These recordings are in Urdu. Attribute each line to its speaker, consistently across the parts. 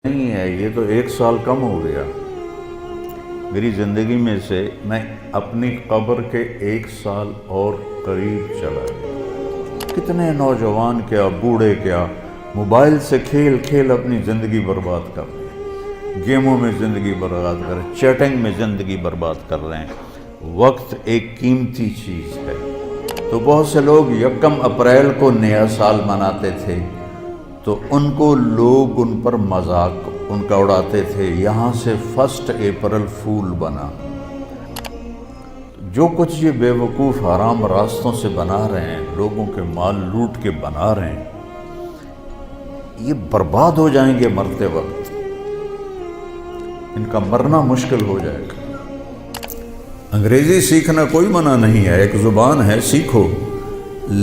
Speaker 1: نہیں ہے، یہ تو 1 سال کم ہو گیا میری زندگی میں سے، میں اپنی قبر کے 1 سال اور قریب چلا گیا۔ کتنے نوجوان کیا بوڑھے کیا موبائل سے کھیل کھیل اپنی زندگی برباد کر رہے ہیں، گیموں میں زندگی برباد کر رہے ہیں، چیٹنگ میں زندگی برباد کر رہے ہیں۔ وقت ایک قیمتی چیز ہے۔ تو بہت سے لوگ 1 اپریل کو نیا سال مناتے تھے، تو ان کو لوگ ان پر مذاق ان کا اڑاتے تھے، یہاں سے 1 اپریل فول بنا۔ جو کچھ یہ بے وقوف حرام راستوں سے بنا رہے ہیں، لوگوں کے مال لوٹ کے بنا رہے ہیں، یہ برباد ہو جائیں گے مرتے وقت، ان کا مرنا مشکل ہو جائے گا۔ انگریزی سیکھنا کوئی منع نہیں ہے، ایک زبان ہے، سیکھو،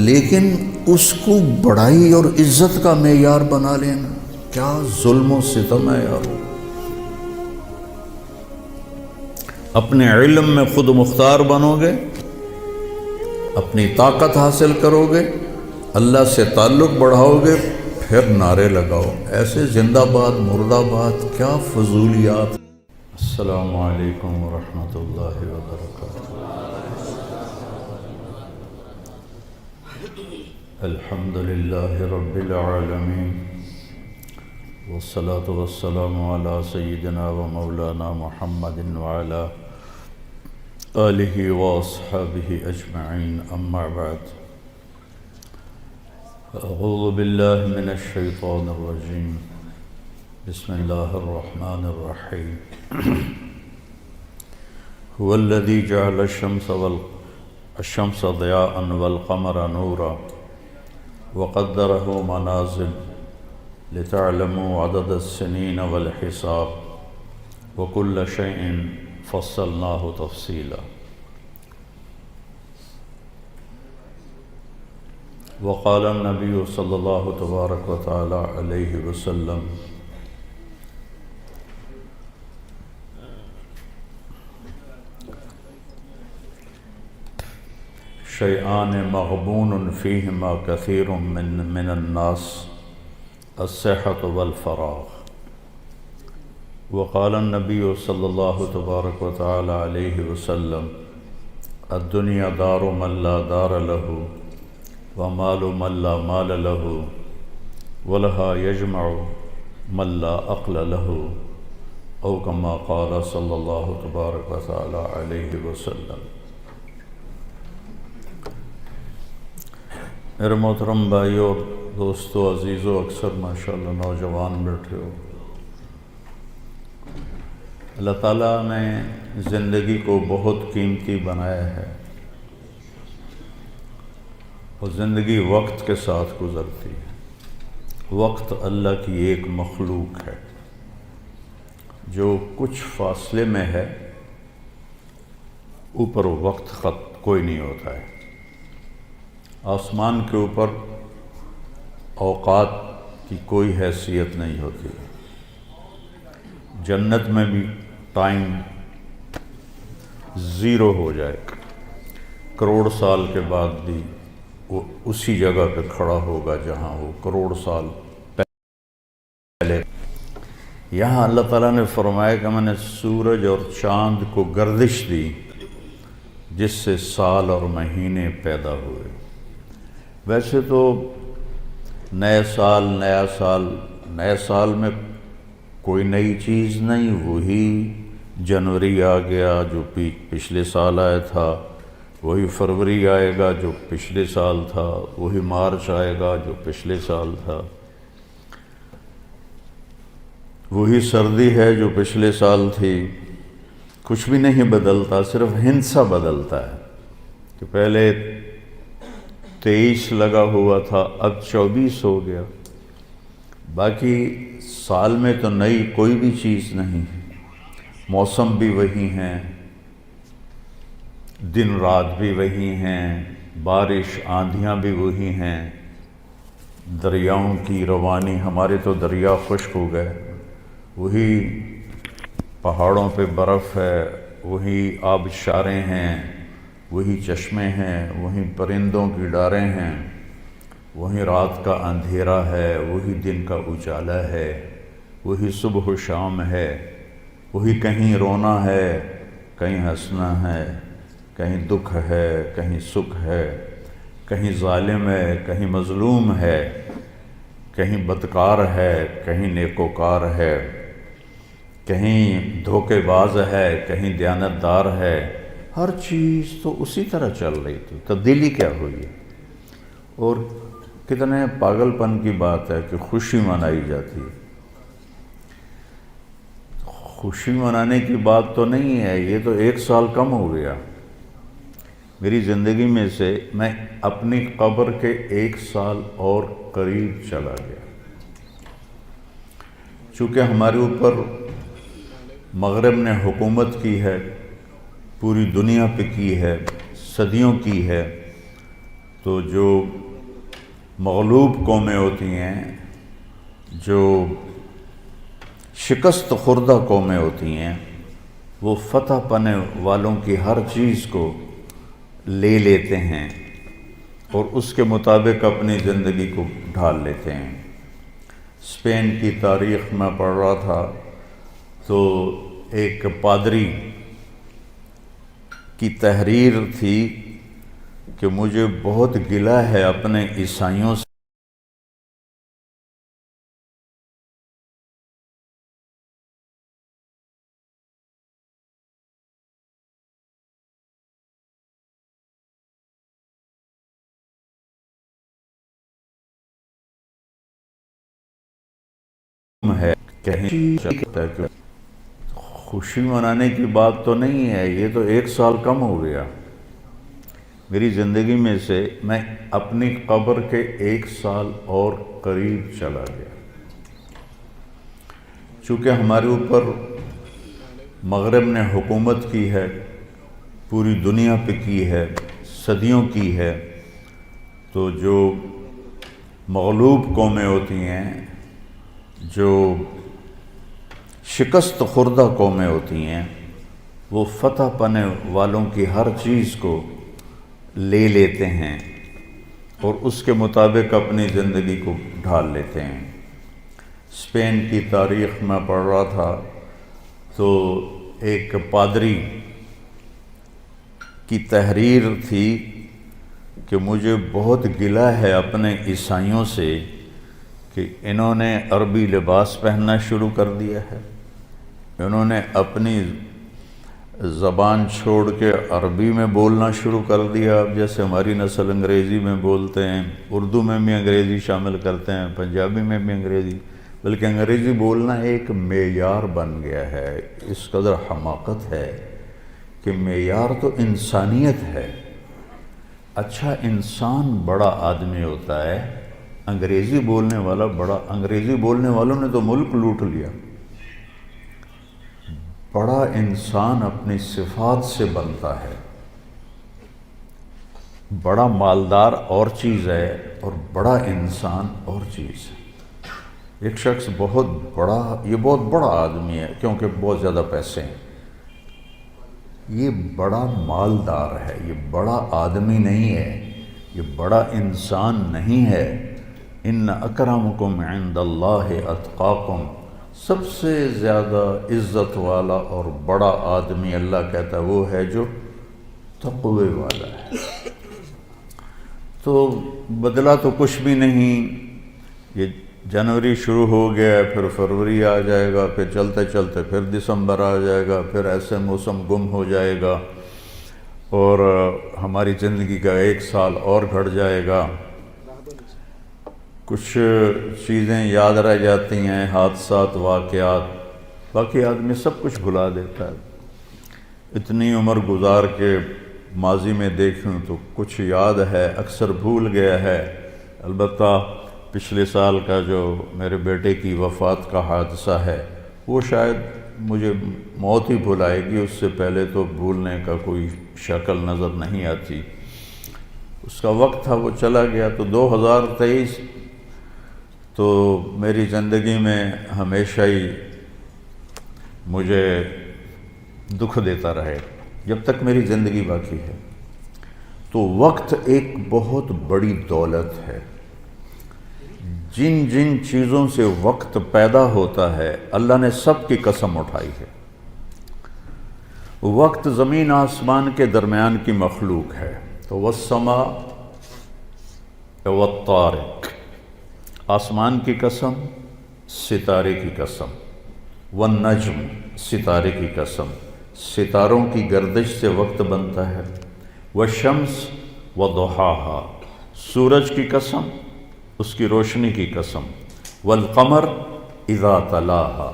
Speaker 1: لیکن اس کو بڑائی اور عزت کا معیار بنا لینا کیا ظلم و ستم ہے یار۔ اپنے علم میں خود مختار بنو گے، اپنی طاقت حاصل کرو گے، اللہ سے تعلق بڑھاؤ گے، پھر نعرے لگاؤ، ایسے زندہ باد مردہ باد کیا فضولیات۔ السلام علیکم ورحمۃ اللہ وبرکاتہ۔ الحمد للہ رب العالمین، والصلاة والسلام علی سیدنا و مولانا محمد وعلی آلہ واصحابہ اجمعین، اما بعد۔ اعوذ باللہ من الشیطان الرجیم، بسم اللہ الرحمن الرحیم۔ هو الذی جعل الشمس ضیاء والقمر نورا وقدره منازل لتعلموا عدد السنین والحساب وكل شيء فصلناه تفصیلا۔ وقال النبی صلی اللہ تبارک و تعالی علیہ وسلم، شیئان مغبون فیہما کثیر من الناس، الصحة والفراغ۔ وقال النبی صلی اللہ تبارک و تعالی علیہ وسلم، الدنیا دار من لا دار له ومال من لا مال له ولها يجمع من لا عقل له، او کما قال صلی اللہ تبارک و تعالی علیہ وسلم۔ میرے محترم بھائیو اور دوستو عزیزو، اکثر ماشاءاللہ نوجوان بیٹھے ہو، اللہ تعالیٰ نے زندگی کو بہت قیمتی بنایا ہے، اور زندگی وقت کے ساتھ گزرتی ہے۔ وقت اللہ کی ایک مخلوق ہے جو کچھ فاصلے میں ہے، اوپر وقت خط کوئی نہیں ہوتا ہے۔ آسمان کے اوپر اوقات کی کوئی حیثیت نہیں ہوتی، جنت میں بھی ٹائم زیرو ہو جائے، کروڑ سال کے بعد بھی وہ اسی جگہ پہ کھڑا ہوگا جہاں وہ کروڑ سال پہلے۔ یہاں اللہ تعالیٰ نے فرمایا کہ میں نے سورج اور چاند کو گردش دی، جس سے سال اور مہینے پیدا ہوئے۔ ویسے تو نئے سال میں کوئی نئی چیز نہیں، وہی جنوری آ گیا جو پچھلے سال آیا تھا، وہی فروری آئے گا جو پچھلے سال تھا، وہی مارچ آئے گا جو پچھلے سال تھا، وہی سردی ہے جو پچھلے سال تھی۔ کچھ بھی نہیں بدلتا، صرف ہندسہ بدلتا ہے کہ پہلے 23 لگا ہوا تھا، اب 24 ہو گیا۔ باقی سال میں تو نئی کوئی بھی چیز نہیں، موسم بھی وہی ہیں، دن رات بھی وہی ہیں، بارش آندھیاں بھی وہی ہیں، دریاؤں کی روانی، ہمارے تو دریا خشک ہو گئے، وہی پہاڑوں پہ برف ہے، وہی آبشاریں ہیں، وہی چشمے ہیں، وہی پرندوں کی ڈاریں ہیں، وہی رات کا اندھیرا ہے، وہی دن کا اجالا ہے، وہی صبح و شام ہے، وہی کہیں رونا ہے کہیں ہنسنا ہے، کہیں دکھ ہے کہیں سکھ ہے، کہیں ظالم ہے کہیں مظلوم ہے، کہیں بدکار ہے کہیں نیکوکار ہے، کہیں دھوکے باز ہے کہیں دیانتدار ہے۔ ہر چیز تو اسی طرح چل رہی تھی، تبدیلی کیا ہوئی ہے؟ اور کتنے پاگل پن کی بات ہے کہ خوشی منائی جاتی ہے۔ خوشی منانے کی بات تو نہیں ہے، یہ تو 1 سال کم ہو گیا میری زندگی میں سے، میں اپنی قبر کے 1 سال اور قریب چلا گیا۔ چونکہ ہمارے اوپر مغرب نے حکومت کی ہے، پوری دنیا پہ کی ہے، صدیوں کی ہے، تو جو مغلوب قومیں ہوتی ہیں، جو شکست خوردہ قومیں ہوتی ہیں، وہ فتح پانے والوں کی ہر چیز کو لے لیتے ہیں اور اس کے مطابق اپنی زندگی کو ڈھال لیتے ہیں۔ اسپین کی تاریخ میں پڑھ رہا تھا تو ایک پادری کی تحریر تھی کہ مجھے بہت گلہ ہے اپنے عیسائیوں سے، ہے کہیں خوشی منانے کی بات تو نہیں ہے، یہ تو 1 سال کم ہو گیا میری زندگی میں سے، میں اپنی قبر کے 1 سال اور قریب چلا گیا۔ چونکہ ہمارے اوپر مغرب نے حکومت کی ہے، پوری دنیا پہ کی ہے، صدیوں کی ہے، تو جو مغلوب قومیں ہوتی ہیں، جو شکست خوردہ قومیں ہوتی ہیں، وہ فتح پانے والوں کی ہر چیز کو لے لیتے ہیں اور اس کے مطابق اپنی زندگی کو ڈھال لیتے ہیں۔ اسپین کی تاریخ میں پڑھ رہا تھا تو ایک پادری کی تحریر تھی کہ مجھے بہت گلہ ہے اپنے عیسائیوں سے کہ انہوں نے عربی لباس پہننا شروع کر دیا ہے، انہوں نے اپنی زبان چھوڑ کے عربی میں بولنا شروع کر دیا۔ اب جیسے ہماری نسل انگریزی میں بولتے ہیں، اردو میں بھی انگریزی شامل کرتے ہیں، پنجابی میں بھی انگریزی، بلکہ انگریزی بولنا ایک معیار بن گیا ہے۔ اس قدر حماقت ہے کہ معیار تو انسانیت ہے۔ اچھا انسان بڑا آدمی ہوتا ہے، انگریزی بولنے والا بڑا، انگریزی بولنے والوں نے تو ملک لوٹ لیا۔ بڑا انسان اپنی صفات سے بنتا ہے، بڑا مالدار اور چیز ہے اور بڑا انسان اور چیز ہے۔ ایک شخص بہت بڑا، یہ بہت بڑا آدمی ہے کیونکہ بہت زیادہ پیسے ہیں، یہ بڑا مالدار ہے، یہ بڑا آدمی نہیں ہے، یہ بڑا انسان نہیں ہے۔ ان اکرمکم عند اللہ اتقاکم، سب سے زیادہ عزت والا اور بڑا آدمی اللہ کہتا ہے وہ ہے جو تقوی والا ہے۔ تو بدلا تو کچھ بھی نہیں، یہ جنوری شروع ہو گیا ہے، پھر فروری آ جائے گا، پھر چلتے چلتے پھر دسمبر آ جائے گا، پھر ایسے موسم گم ہو جائے گا اور ہماری زندگی کا 1 سال اور گھٹ جائے گا۔ کچھ چیزیں یاد رہ جاتی ہیں، حادثات، واقعات، باقی آدمی سب کچھ بھلا دیتا ہے۔ اتنی عمر گزار کے ماضی میں دیکھوں تو کچھ یاد ہے، اکثر بھول گیا ہے۔ البتہ پچھلے سال کا جو میرے بیٹے کی وفات کا حادثہ ہے وہ شاید مجھے موت ہی بھلائے گی، اس سے پہلے تو بھولنے کا کوئی شکل نظر نہیں آتی۔ اس کا وقت تھا، وہ چلا گیا۔ تو 2023 تو میری زندگی میں ہمیشہ ہی مجھے دکھ دیتا رہے جب تک میری زندگی باقی ہے۔ تو وقت ایک بہت بڑی دولت ہے، جن جن چیزوں سے وقت پیدا ہوتا ہے اللہ نے سب کی قسم اٹھائی ہے۔ وقت زمین آسمان کے درمیان کی مخلوق ہے، تو والسماء والطارق، آسمان کی قسم، ستارے کی قسم، والنجم، ستارے کی قسم، ستاروں کی گردش سے وقت بنتا ہے، والشمس وضحاہا، سورج کی قسم، اس کی روشنی کی قسم، والقمر اذا تلاہا،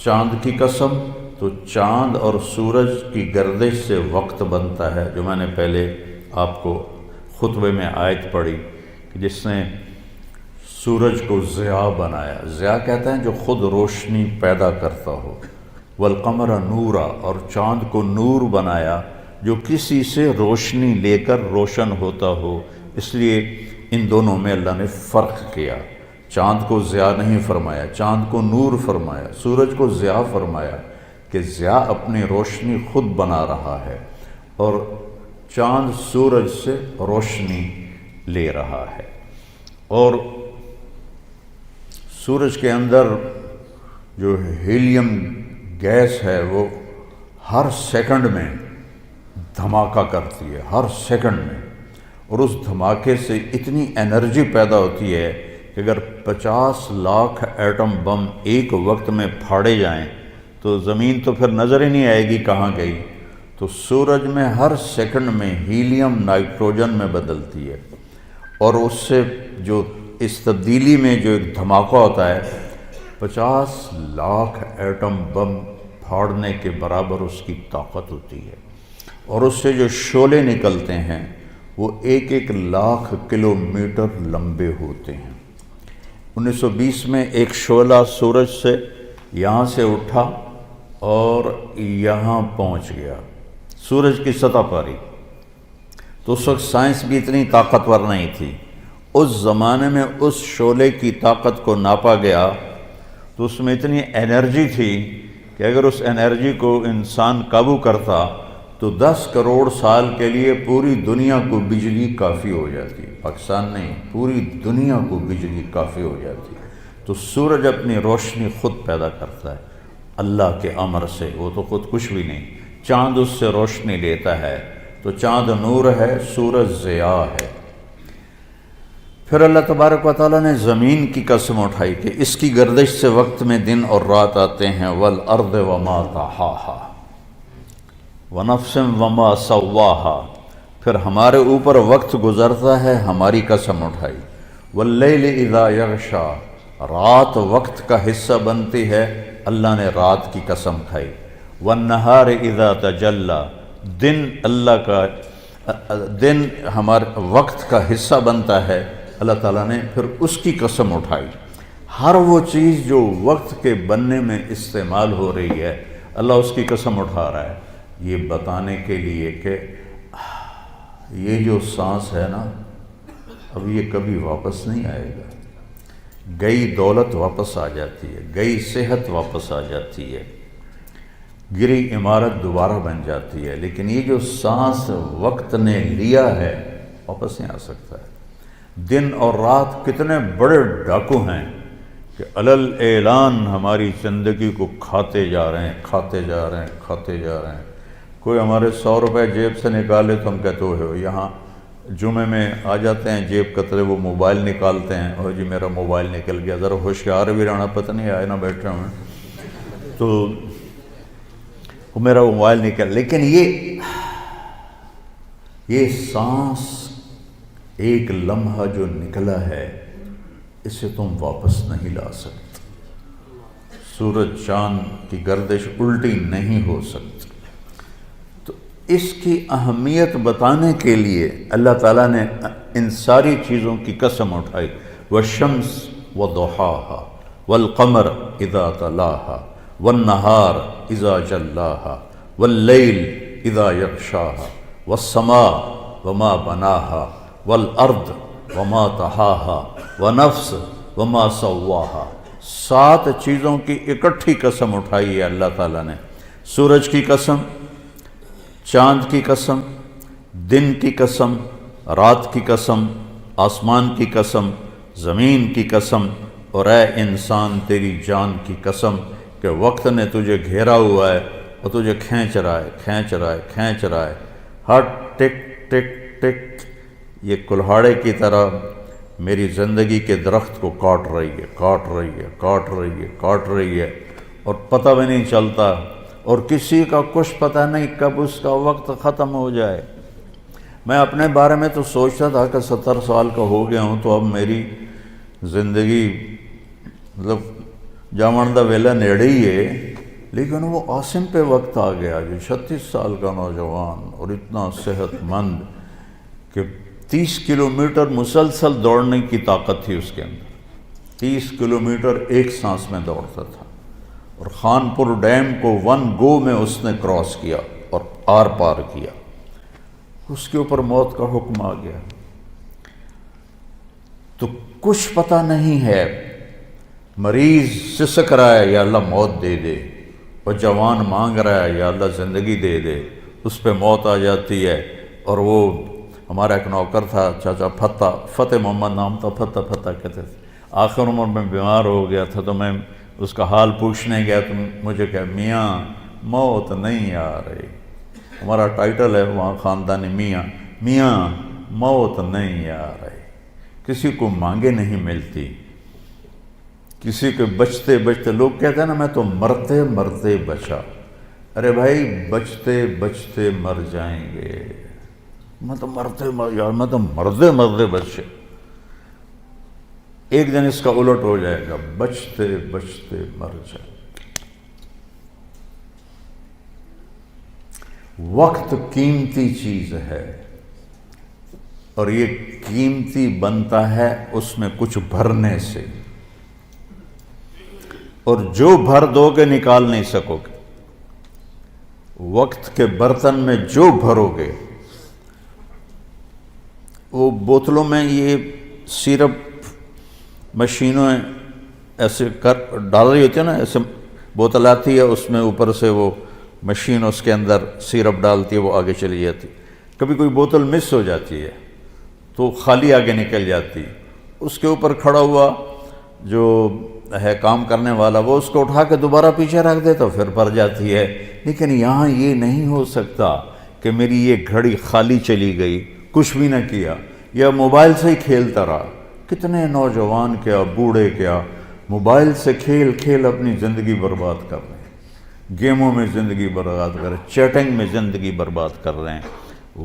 Speaker 1: چاند کی قسم، تو چاند اور سورج کی گردش سے وقت بنتا ہے، جو میں نے پہلے آپ کو خطبے میں آیت پڑھی کہ جس نے سورج کو ضیاء بنایا، ضیاء کہتے ہیں جو خود روشنی پیدا کرتا ہو، والقمر نورا، اور چاند کو نور بنایا جو کسی سے روشنی لے کر روشن ہوتا ہو، اس لیے ان دونوں میں اللہ نے فرق کیا، چاند کو ضیاء نہیں فرمایا، چاند کو نور فرمایا، سورج کو ضیاء فرمایا کہ ضیاء اپنی روشنی خود بنا رہا ہے اور چاند سورج سے روشنی لے رہا ہے، اور سورج کے اندر جو ہیلیم گیس ہے وہ ہر سیکنڈ میں دھماکہ کرتی ہے، ہر سیکنڈ میں، اور اس دھماکے سے اتنی انرجی پیدا ہوتی ہے کہ اگر 50 لاکھ ایٹم بم ایک وقت میں پھاڑے جائیں تو زمین تو پھر نظر ہی نہیں آئے گی کہاں گئی، تو سورج میں ہر سیکنڈ میں ہیلیم نائٹروجن میں بدلتی ہے، اور اس سے جو اس تبدیلی میں جو ایک دھماکہ ہوتا ہے 50 لاکھ ایٹم بم پھاڑنے کے برابر اس کی طاقت ہوتی ہے، اور اس سے جو شعلے نکلتے ہیں وہ 1 لاکھ کلومیٹر لمبے ہوتے ہیں۔ 1920 میں ایک شعلہ سورج سے یہاں سے اٹھا اور یہاں پہنچ گیا، سورج کی سطح پر ہی، تو اس وقت سائنس بھی اتنی طاقتور نہیں تھی، اس زمانے میں اس شعلے کی طاقت کو ناپا گیا تو اس میں اتنی انرجی تھی کہ اگر اس انرجی کو انسان قابو کرتا تو 10 کروڑ سال کے لیے پوری دنیا کو بجلی کافی ہو جاتی، پاکستان نہیں پوری دنیا کو بجلی کافی ہو جاتی۔ تو سورج اپنی روشنی خود پیدا کرتا ہے اللہ کے امر سے، وہ تو خود کچھ بھی نہیں، چاند اس سے روشنی لیتا ہے، تو چاند نور ہے، سورج ضیاء ہے۔ پھر اللہ تبارک و تعالیٰ نے زمین کی قسم اٹھائی کہ اس کی گردش سے وقت میں دن اور رات آتے ہیں، والارض وما طحاها ونفس وما سواها، پھر ہمارے اوپر وقت گزرتا ہے، ہماری قسم اٹھائی، واللیل اذا یغشا، رات وقت کا حصہ بنتی ہے، اللہ نے رات کی قسم کھائی، والنہار اذا تجلی، دن اللہ کا دن ہمارے وقت کا حصہ بنتا ہے، اللہ تعالیٰ نے پھر اس کی قسم اٹھائی۔ ہر وہ چیز جو وقت کے بننے میں استعمال ہو رہی ہے اللہ اس کی قسم اٹھا رہا ہے، یہ بتانے کے لیے کہ یہ جو سانس ہے نا اب یہ کبھی واپس نہیں آئے گا، گئی دولت واپس آ جاتی ہے، گئی صحت واپس آ جاتی ہے، گری عمارت دوبارہ بن جاتی ہے، لیکن یہ جو سانس وقت نے لیا ہے واپس نہیں آ سکتا ہے۔ دن اور رات کتنے بڑے ڈاکو ہیں کہ علل اعلان ہماری زندگی کو کھاتے جا رہے ہیں، کھاتے جا رہے ہیں، کھاتے جا رہے ہیں۔ کوئی ہمارے 100 روپے جیب سے نکالے تو ہم کہتے ہو یہاں جمعے میں آ جاتے ہیں جیب کترے، وہ موبائل نکالتے ہیں، اور جی میرا موبائل نکل گیا، ذرا ہوشیار بھی رہنا، پتہ نہیں آئے نہ بیٹھے ہوئے تو وہ میرا موبائل نکل، لیکن یہ سانس ایک لمحہ جو نکلا ہے اسے تم واپس نہیں لا سکتے، سورج چاند کی گردش الٹی نہیں ہو سکتی۔ تو اس کی اہمیت بتانے کے لیے اللہ تعالیٰ نے ان ساری چیزوں کی قسم اٹھائی، والشمس وضحاها والقمر اذا تلاها والنہار اذا جلاها واللیل اذا یغشاها والسماء وما بناها والارض وما طحاها ونفس وما سواها، 7 چیزوں کی اکٹھی قسم اٹھائی ہے اللہ تعالیٰ نے، سورج کی قسم، چاند کی قسم، دن کی قسم، رات کی قسم، آسمان کی قسم، زمین کی قسم اور اے انسان تیری جان کی قسم کہ وقت نے تجھے گھیرا ہوا ہے اور تجھے کھینچ رہا ہے ہر ٹک ٹک ٹک یہ کلہاڑے کی طرح میری زندگی کے درخت کو کاٹ رہی ہے اور پتہ بھی نہیں چلتا، اور کسی کا کچھ پتہ نہیں کب اس کا وقت ختم ہو جائے۔ میں اپنے بارے میں تو سوچتا تھا کہ 70 سال کا ہو گیا ہوں تو اب میری زندگی مطلب جامن دا ویلا نیڑے ہی ہے، لیکن وہ عاصم پہ وقت آ گیا جو 36 سال کا نوجوان اور اتنا صحت مند کہ 30 کلومیٹر مسلسل دوڑنے کی طاقت تھی اس کے اندر، 30 کلومیٹر ایک سانس میں دوڑتا تھا، اور خانپور ڈیم کو 1 گو میں اس نے کراس کیا اور آر پار کیا۔ اس کے اوپر موت کا حکم آ گیا، تو کچھ پتہ نہیں ہے۔ مریض سسک رہا ہے یا اللہ موت دے دے، اور جوان مانگ رہا ہے یا اللہ زندگی دے دے، اس پہ موت آ جاتی ہے۔ اور وہ ہمارا ایک نوکر تھا چاچا فتح محمد نام تھا، فتح کہتے تھے، آخر عمر میں بیمار ہو گیا تھا، تو میں اس کا حال پوچھنے گیا تو مجھے کہا میاں موت نہیں آ رہی، ہمارا ٹائٹل ہے وہاں خاندانی میاں موت نہیں آ رہی، کسی کو مانگے نہیں ملتی، کسی کے بچتے لوگ کہتے ہیں نا میں تو مرتے مرتے بچا، ارے بھائی بچتے بچتے مر جائیں گے، میں تو مرتے بچے، ایک دن اس کا الٹ ہو جائے گا، بچتے بچتے مر جائے۔ وقت قیمتی چیز ہے، اور یہ قیمتی بنتا ہے اس میں کچھ بھرنے سے، اور جو بھر دو گے نکال نہیں سکو گے۔ وقت کے برتن میں جو بھرو گے، وہ بوتلوں میں یہ سیرپ مشینوں ایسے ڈال رہی ہوتی ہے نا، ایسے بوتل آتی ہے، اس میں اوپر سے وہ مشین اس کے اندر سیرپ ڈالتی ہے، وہ آگے چلی جاتی، کبھی کوئی بوتل مس ہو جاتی ہے تو خالی آگے نکل جاتی، اس کے اوپر کھڑا ہوا جو ہے کام کرنے والا وہ اس کو اٹھا کے دوبارہ پیچھے رکھ دے تو پھر بھر جاتی ہے۔ لیکن یہاں یہ نہیں ہو سکتا کہ میری یہ گھڑی خالی چلی گئی، کچھ بھی نہ کیا، یا موبائل سے ہی کھیلتا رہا۔ کتنے نوجوان کیا بوڑھے کیا موبائل سے کھیل اپنی زندگی برباد کر رہے ہیں، گیموں میں زندگی برباد کر رہے ہیں، چیٹنگ میں زندگی برباد کر رہے ہیں۔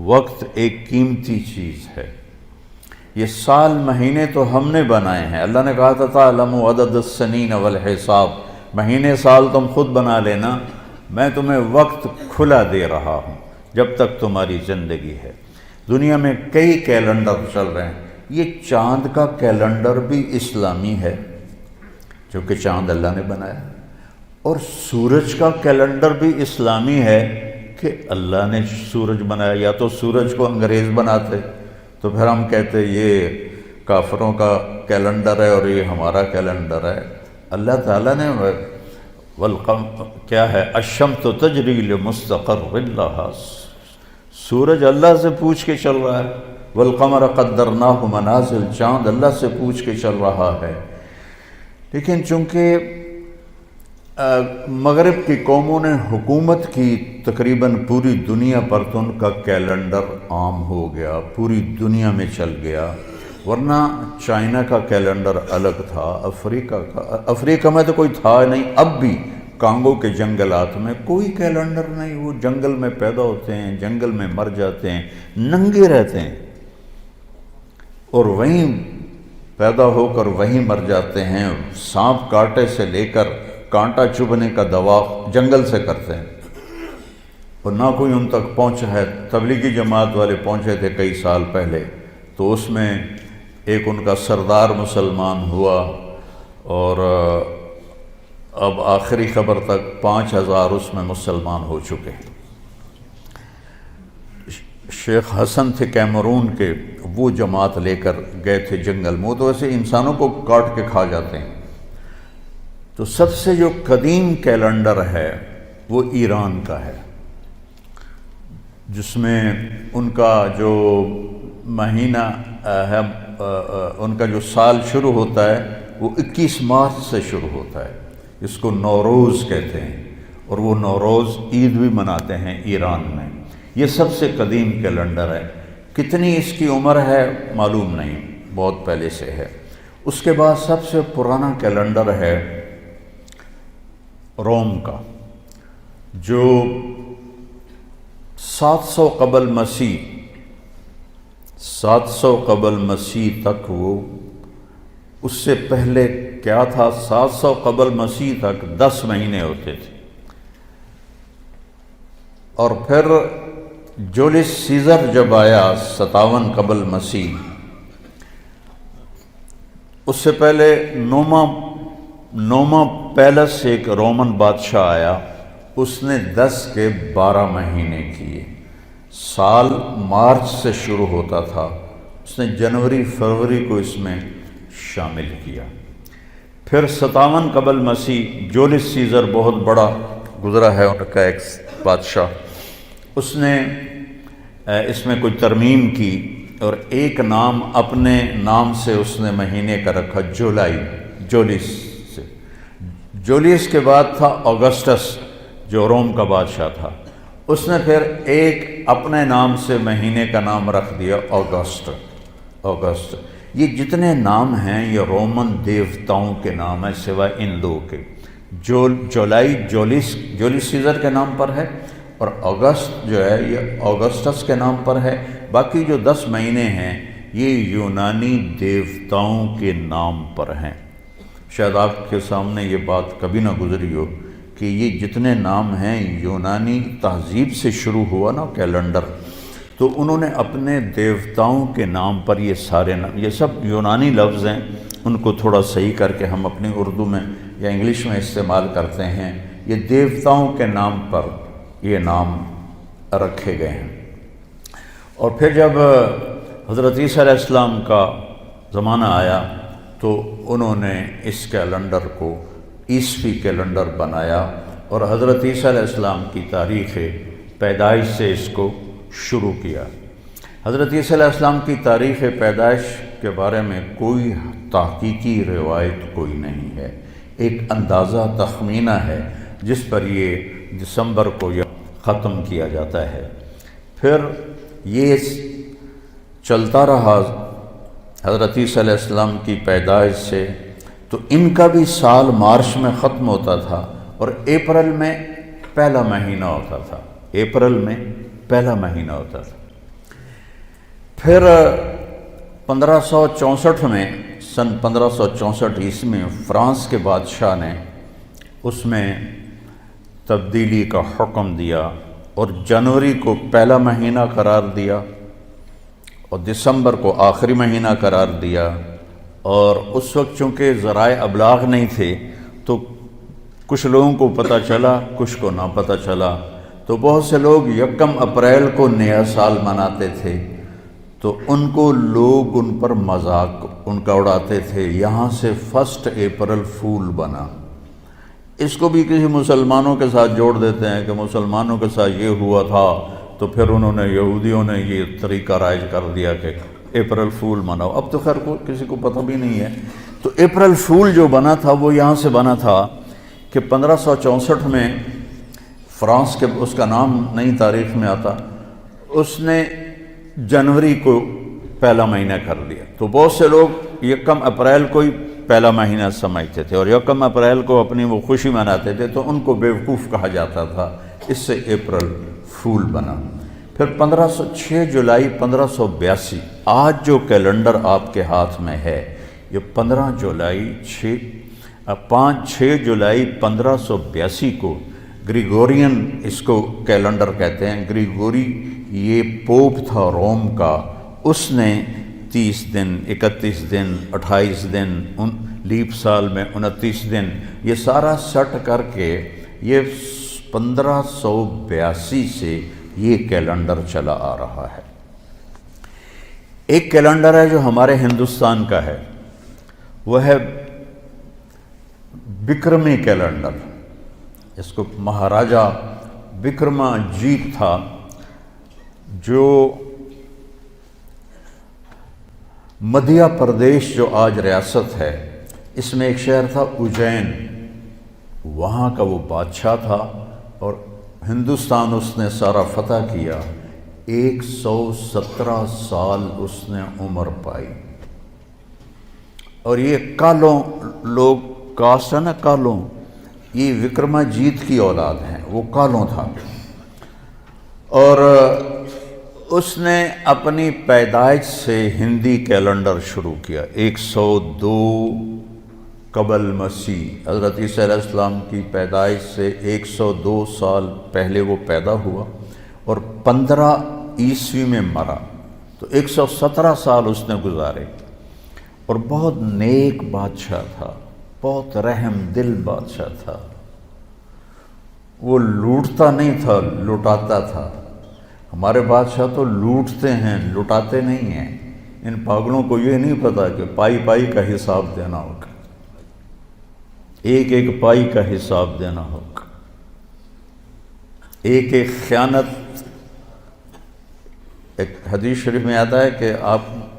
Speaker 1: وقت ایک قیمتی چیز ہے۔ یہ سال مہینے تو ہم نے بنائے ہیں، اللہ نے کہا تھا تعلموا عدد السنین والحساب، مہینے سال تم خود بنا لینا، میں تمہیں وقت کھلا دے رہا ہوں جب تک تمہاری زندگی ہے۔ دنیا میں کئی کیلنڈر چل رہے ہیں، یہ چاند کا کیلنڈر بھی اسلامی ہے کیونکہ چاند اللہ نے بنایا، اور سورج کا کیلنڈر بھی اسلامی ہے کہ اللہ نے سورج بنایا۔ یا تو سورج کو انگریز بناتے تو پھر ہم کہتے یہ کافروں کا کیلنڈر ہے اور یہ ہمارا کیلنڈر ہے۔ اللہ تعالیٰ نے کیا ہے، الشمس تجری لمستقر لہا، سورج اللہ سے پوچھ کے چل رہا ہے، والقمر قدرناہ منازل، چاند اللہ سے پوچھ کے چل رہا ہے۔ لیکن چونکہ مغرب کی قوموں نے حکومت کی تقریباً پوری دنیا پر، تو ان کا کیلنڈر عام ہو گیا، پوری دنیا میں چل گیا، ورنہ چائنا کا کیلنڈر الگ تھا، افریقہ میں تو کوئی تھا نہیں، اب بھی کانگو کے جنگلات میں کوئی کیلنڈر نہیں، وہ جنگل میں پیدا ہوتے ہیں، جنگل میں مر جاتے ہیں، ننگے رہتے ہیں، اور وہیں پیدا ہو کر وہیں مر جاتے ہیں، سانپ کاٹے سے لے کر کانٹا چبھنے کا دوا جنگل سے کرتے ہیں، اور نہ کوئی ان تک پہنچا ہے۔ تبلیغی جماعت والے پہنچے تھے کئی سال پہلے، تو اس میں ایک ان کا سردار مسلمان ہوا، اور اب آخری خبر تک 5000 اس میں مسلمان ہو چکے ہیں۔ شیخ حسن تھے کیمرون کے، وہ جماعت لے کر گئے تھے جنگل میں، تو ایسے انسانوں کو کاٹ کے کھا جاتے ہیں۔ تو سب سے جو قدیم کیلنڈر ہے وہ ایران کا ہے، جس میں ان کا جو مہینہ ہے ان کا جو سال شروع ہوتا ہے وہ 21 مارچ سے شروع ہوتا ہے، اس کو نوروز کہتے ہیں، اور وہ نوروز عید بھی مناتے ہیں ایران میں۔ یہ سب سے قدیم کیلنڈر ہے، کتنی اس کی عمر ہے معلوم نہیں، بہت پہلے سے ہے۔ اس کے بعد سب سے پرانا کیلنڈر ہے روم کا، جو 700 قبل مسیح تک وہ، اس سے پہلے کیا تھا، 700 قبل مسیح تک 10 مہینے ہوتے تھے، اور پھر جولیس سیزر جب آیا 57 قبل مسیح، اس سے پہلے نوما پیلس ایک رومن بادشاہ آیا، اس نے 10 کے 12 مہینے کیے۔ سال مارچ سے شروع ہوتا تھا، اس نے جنوری فروری کو اس میں شامل کیا۔ پھر 57 قبل مسیح جولیس سیزر بہت بڑا گزرا ہے ان کا ایک بادشاہ، اس نے اس میں کوئی ترمیم کی اور ایک نام اپنے نام سے اس نے مہینے کا رکھا، جولیس سے۔ جولیس کے بعد تھا اگسٹس جو روم کا بادشاہ تھا، اس نے پھر ایک اپنے نام سے مہینے کا نام رکھ دیا اگست۔ یہ جتنے نام ہیں یہ رومن دیوتاؤں کے نام ہیں سوائے ان دو کے۔ جولائی جولیس سیزر کے نام پر ہے، اور اگست جو ہے یہ اگسٹس کے نام پر ہے۔ باقی جو 10 مہینے ہیں یہ یونانی دیوتاؤں کے نام پر ہیں۔ شاید آپ کے سامنے یہ بات کبھی نہ گزری ہو کہ یہ جتنے نام ہیں یونانی تہذیب سے شروع ہوا نا کیلنڈر، تو انہوں نے اپنے دیوتاؤں کے نام پر یہ سارے نام، یہ سب یونانی لفظ ہیں، ان کو تھوڑا صحیح کر کے ہم اپنی اردو میں یا انگلش میں استعمال کرتے ہیں۔ یہ دیوتاؤں کے نام پر یہ نام رکھے گئے ہیں۔ اور پھر جب حضرت عیسیٰ علیہ السلام کا زمانہ آیا تو انہوں نے اس کیلنڈر کو عیسوی کیلنڈر بنایا، اور حضرت عیسیٰ علیہ السلام کی تاریخ پیدائش سے اس کو شروع کیا۔ حضرت عیسیٰ علیہ السلام کی تاریخ پیدائش کے بارے میں کوئی تحقیقی روایت کوئی نہیں ہے، ایک اندازہ تخمینہ ہے جس پر یہ دسمبر کو ختم کیا جاتا ہے۔ پھر یہ چلتا رہا حضرت عیسیٰ علیہ السلام کی پیدائش سے، تو ان کا بھی سال مارچ میں ختم ہوتا تھا اور اپریل میں پہلا مہینہ ہوتا تھا، پھر 1564 میں سن 1564 عیسوی میں فرانس کے بادشاہ نے اس میں تبدیلی کا حکم دیا اور جنوری کو پہلا مہینہ قرار دیا اور دسمبر کو آخری مہینہ قرار دیا۔ اور اس وقت چونکہ ذرائع ابلاغ نہیں تھے تو کچھ لوگوں کو پتہ چلا، کچھ کو نہ پتہ چلا، تو بہت سے لوگ 1 اپریل کو نیا سال مناتے تھے، تو ان کو لوگ ان پر مذاق ان کا اڑاتے تھے، یہاں سے 1 اپریل فول بنا۔ اس کو بھی کسی مسلمانوں کے ساتھ جوڑ دیتے ہیں کہ مسلمانوں کے ساتھ یہ ہوا تھا، تو پھر انہوں نے یہودیوں نے یہ طریقہ رائج کر دیا کہ اپریل فول مناؤ۔ اب تو خیر کسی کو پتہ بھی نہیں ہے۔ تو اپریل فول جو بنا تھا وہ یہاں سے بنا تھا کہ 1564 میں فرانس کے، اس کا نام نئی تاریخ میں آتا، اس نے جنوری کو پہلا مہینہ کر دیا، تو بہت سے لوگ 1 اپریل کو ہی پہلا مہینہ سمجھتے تھے اور 1 اپریل کو اپنی وہ خوشی مناتے تھے، تو ان کو بیوقوف کہا جاتا تھا، اس سے اپریل فول بنا۔ پھر 6 جولائی 1582، آج جو کیلنڈر آپ کے ہاتھ میں ہے یہ 6 جولائی 1582 کو گریگورین اس کو کیلنڈر کہتے ہیں۔ گریگوری یہ پوپ تھا روم کا، اس نے 30 دن، 31 دن، 28 دن، لیپ سال میں 29 دن، یہ سارا سٹ کر کے یہ 1582 سے یہ کیلنڈر چلا آ رہا ہے۔ ایک کیلنڈر ہے جو ہمارے ہندوستان کا ہے، وہ ہے بکرمی کیلنڈر۔ اس کو مہاراجہ بکرما جیت تھا جو مدھیہ پردیش جو آج ریاست ہے، اس میں ایک شہر تھا اجین، وہاں کا وہ بادشاہ تھا اور ہندوستان اس نے سارا فتح کیا۔ 117 سال اس نے عمر پائی، اور یہ کالوں لوگ، کاسٹ ہے نا کالوں، یہ وکرما جیت کی اولاد ہیں، وہ کالوں تھا۔ اور اس نے اپنی پیدائش سے ہندی کیلنڈر شروع کیا۔ 102 قبل مسیح، حضرت عیسیٰ علیہ السلام کی پیدائش سے 102 سال پہلے وہ پیدا ہوا اور 15 عیسوی میں مرا، تو 117 سال اس نے گزارے۔ اور بہت نیک بادشاہ تھا، بہت رحم دل بادشاہ تھا، وہ لوٹتا نہیں تھا، لٹاتا تھا۔ ہمارے بادشاہ تو لوٹتے ہیں، لٹاتے نہیں ہیں۔ ان پاگلوں کو یہ نہیں پتا کہ پائی پائی کا حساب دینا ہوگا، ایک ایک پائی کا حساب دینا ہوگا، ایک ایک خیانت۔ ایک حدیث شریف میں آتا ہے کہ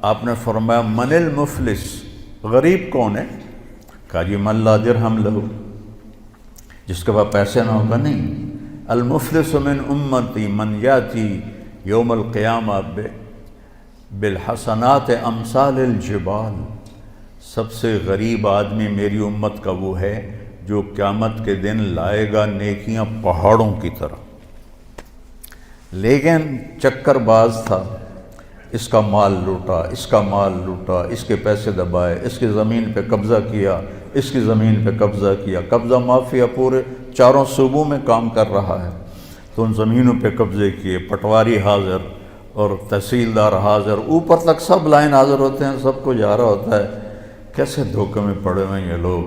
Speaker 1: آپ نے فرمایا من المفلس، غریب کون ہے؟ کہا جی من لا درہم لہو، جس کے پاس پیسے نہ ہوگا نہیں۔ المفلس من امتی من یاتی یوم القیامہ بالحسنات امثال الجبال، سب سے غریب آدمی میری امت کا وہ ہے جو قیامت کے دن لائے گا نیکیاں پہاڑوں کی طرح۔ لیکن چکر باز تھا، اس کا مال لوٹا، اس کا مال لوٹا، اس کے پیسے دبائے، اس کی زمین پہ قبضہ کیا، اس کی زمین پہ قبضہ کیا۔ قبضہ مافیا پورے 4 صوبوں میں کام کر رہا ہے، تو ان زمینوں پہ قبضے کیے، پٹواری حاضر اور تحصیلدار حاضر، اوپر تک سب لائن حاضر ہوتے ہیں، سب کو جا رہا ہوتا ہے۔ کیسے دھوکے میں پڑے ہوئے ہیں یہ لوگ،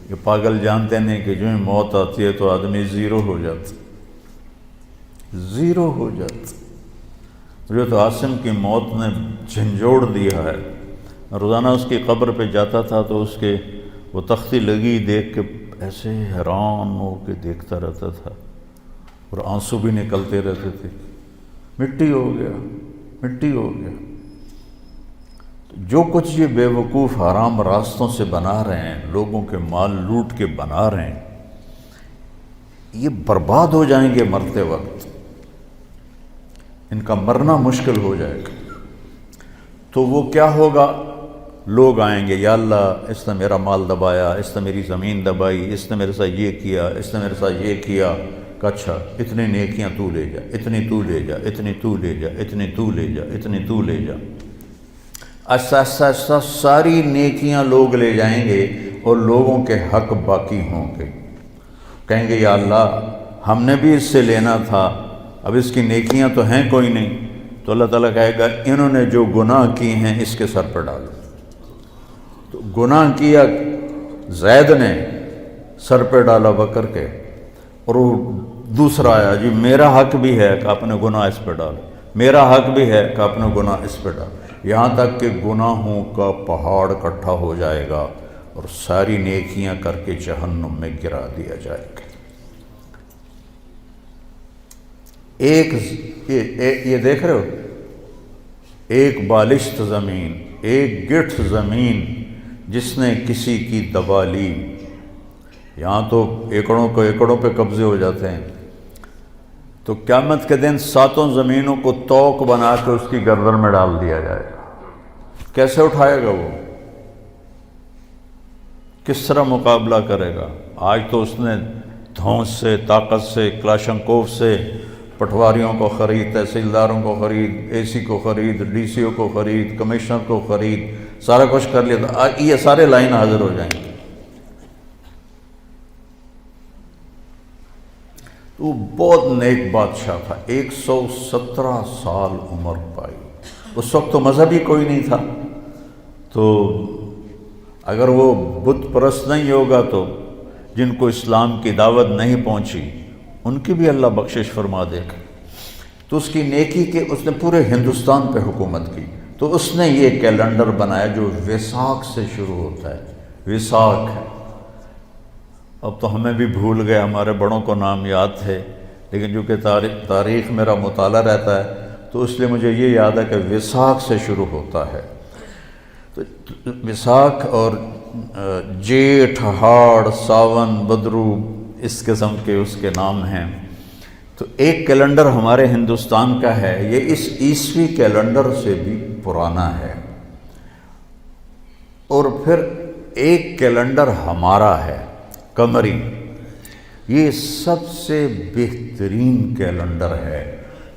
Speaker 1: یہ پاگل جانتے نہیں کہ جو ہی موت آتی ہے تو آدمی زیرو ہو جاتا، زیرو ہو جاتا۔ جو تو عاصم کی موت نے جھنجھوڑ دیا ہے، روزانہ اس کی قبر پہ جاتا تھا تو اس کے وہ تختی لگی دیکھ کے ایسے حیران ہو کے دیکھتا رہتا تھا، اور آنسو بھی نکلتے رہتے تھے، مٹی ہو گیا، مٹی ہو گیا۔ جو کچھ یہ بے وقوف حرام راستوں سے بنا رہے ہیں، لوگوں کے مال لوٹ کے بنا رہے ہیں، یہ برباد ہو جائیں گے مرتے وقت، ان کا مرنا مشکل ہو جائے گا۔ تو وہ کیا ہوگا؟ لوگ آئیں گے، یا اللہ اس نے میرا مال دبایا، اس نے میری زمین دبائی، اس نے میرے ساتھ یہ کیا، اس نے میرے ساتھ یہ کیا۔ کہ اچھا اتنی نیکیاں تو لے جا، اتنی تو لے جا، اتنی تو لے جا، اتنی تو لے جا، اتنی تو لے جا۔ ایسا ایسا ایسا ساری نیکیاں لوگ لے جائیں گے اور لوگوں کے حق باقی ہوں گے۔ کہیں گے یا اللہ ہم نے بھی اس سے لینا تھا، اب اس کی نیکیاں تو ہیں کوئی نہیں، تو اللہ تعالیٰ کہے گا انہوں نے جو گناہ کی ہیں اس کے سر پہ ڈالو۔ تو گناہ کیا زید نے، سر پہ ڈالا بکر کے، اور وہ دوسرا آیا جی میرا حق بھی ہے کہ اپنے گناہ اس پہ ڈالو، میرا حق بھی ہے کہ اپنے گناہ اس پہ ڈالو، یہاں تک کہ گناہوں کا پہاڑ اکٹھا ہو جائے گا اور ساری نیکیاں کر کے جہنم میں گرا دیا جائے گا۔ یہ دیکھ رہے ہو، ایک بالشت زمین، ایک گٹھ زمین جس نے کسی کی دبا لی، یہاں تو ایکڑوں پہ قبضے ہو جاتے ہیں، تو قیامت کے دن 7 زمینوں کو توق بنا کے اس کی گردن میں ڈال دیا جائے گا۔ کیسے اٹھائے گا وہ؟ کس طرح مقابلہ کرے گا؟ آج تو اس نے دھونس سے، طاقت سے، کلاشنکوف سے پٹواریوں کو خرید، تحصیلداروں کو خرید، اے سی کو خرید، ڈی سی او کو خرید، کمشنر کو خرید، سارا کچھ کر لیا تھا، یہ سارے لائن حاضر ہو جائیں گے۔ وہ بہت نیک بادشاہ تھا، 117 سال عمر پائی۔ اس وقت تو مذہب ہی کوئی نہیں تھا، تو اگر وہ بت پرست نہیں ہوگا تو جن کو اسلام کی دعوت نہیں پہنچی ان کی بھی اللہ بخشش فرما دے گا۔ تو اس کی نیکی کے اس نے پورے ہندوستان پہ حکومت کی، تو اس نے یہ کیلنڈر بنایا جو ویساکھ سے شروع ہوتا ہے، ویساکھ۔ اب تو ہمیں بھی بھول گئے، ہمارے بڑوں کو نام یاد تھے، لیکن چونکہ تاریخ میرا مطالعہ رہتا ہے تو اس لیے مجھے یہ یاد ہے کہ ویساکھ سے شروع ہوتا ہے۔ تو وساکھ اور جیٹھ، ہاڑ، ساون، بدرو، اس قسم کے اس کے نام ہیں۔ تو ایک کیلنڈر ہمارے ہندوستان کا ہے، یہ اس عیسوی کیلنڈر سے بھی پرانا ہے، اور پھر ایک کیلنڈر ہمارا ہے قمری، یہ سب سے بہترین کیلنڈر ہے۔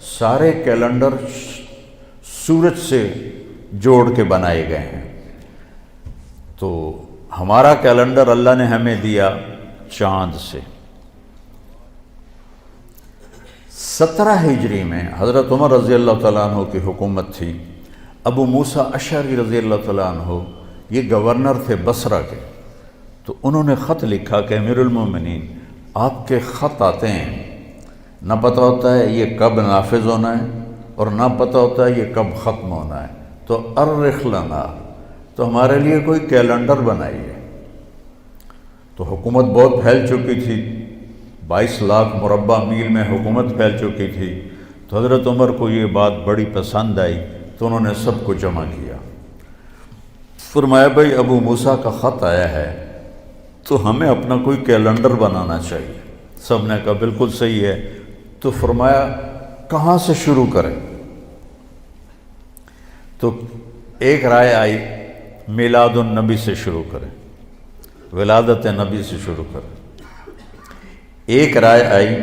Speaker 1: سارے کیلنڈر سورج سے جوڑ کے بنائے گئے ہیں، تو ہمارا کیلنڈر اللہ نے ہمیں دیا چاند سے۔ 17 ہجری میں حضرت عمر رضی اللہ تعالیٰ عنہ کی حکومت تھی۔ ابو موسیٰ اشعری رضی اللہ تعالیٰ عنہ یہ گورنر تھے بصرہ کے، تو انہوں نے خط لکھا کہ امیر المومنین آپ کے خط آتے ہیں، نہ پتہ ہوتا ہے یہ کب نافذ ہونا ہے اور نہ پتہ ہوتا ہے یہ کب ختم ہونا ہے، تو ارخ لنا، تو ہمارے لیے کوئی کیلنڈر بنائیے۔ تو حکومت بہت پھیل چکی تھی، 22 لاکھ مربع میل میں حکومت پھیل چکی تھی، تو حضرت عمر کو یہ بات بڑی پسند آئی، تو انہوں نے سب کو جمع کیا، فرمایا بھائی ابو موسیٰ کا خط آیا ہے تو ہمیں اپنا کوئی کیلنڈر بنانا چاہیے۔ سب نے کہا بالکل صحیح ہے، تو فرمایا کہاں سے شروع کریں؟ تو ایک رائے آئی میلاد النبی سے شروع کریں، ولادت نبی سے شروع کریں۔ ایک رائے آئی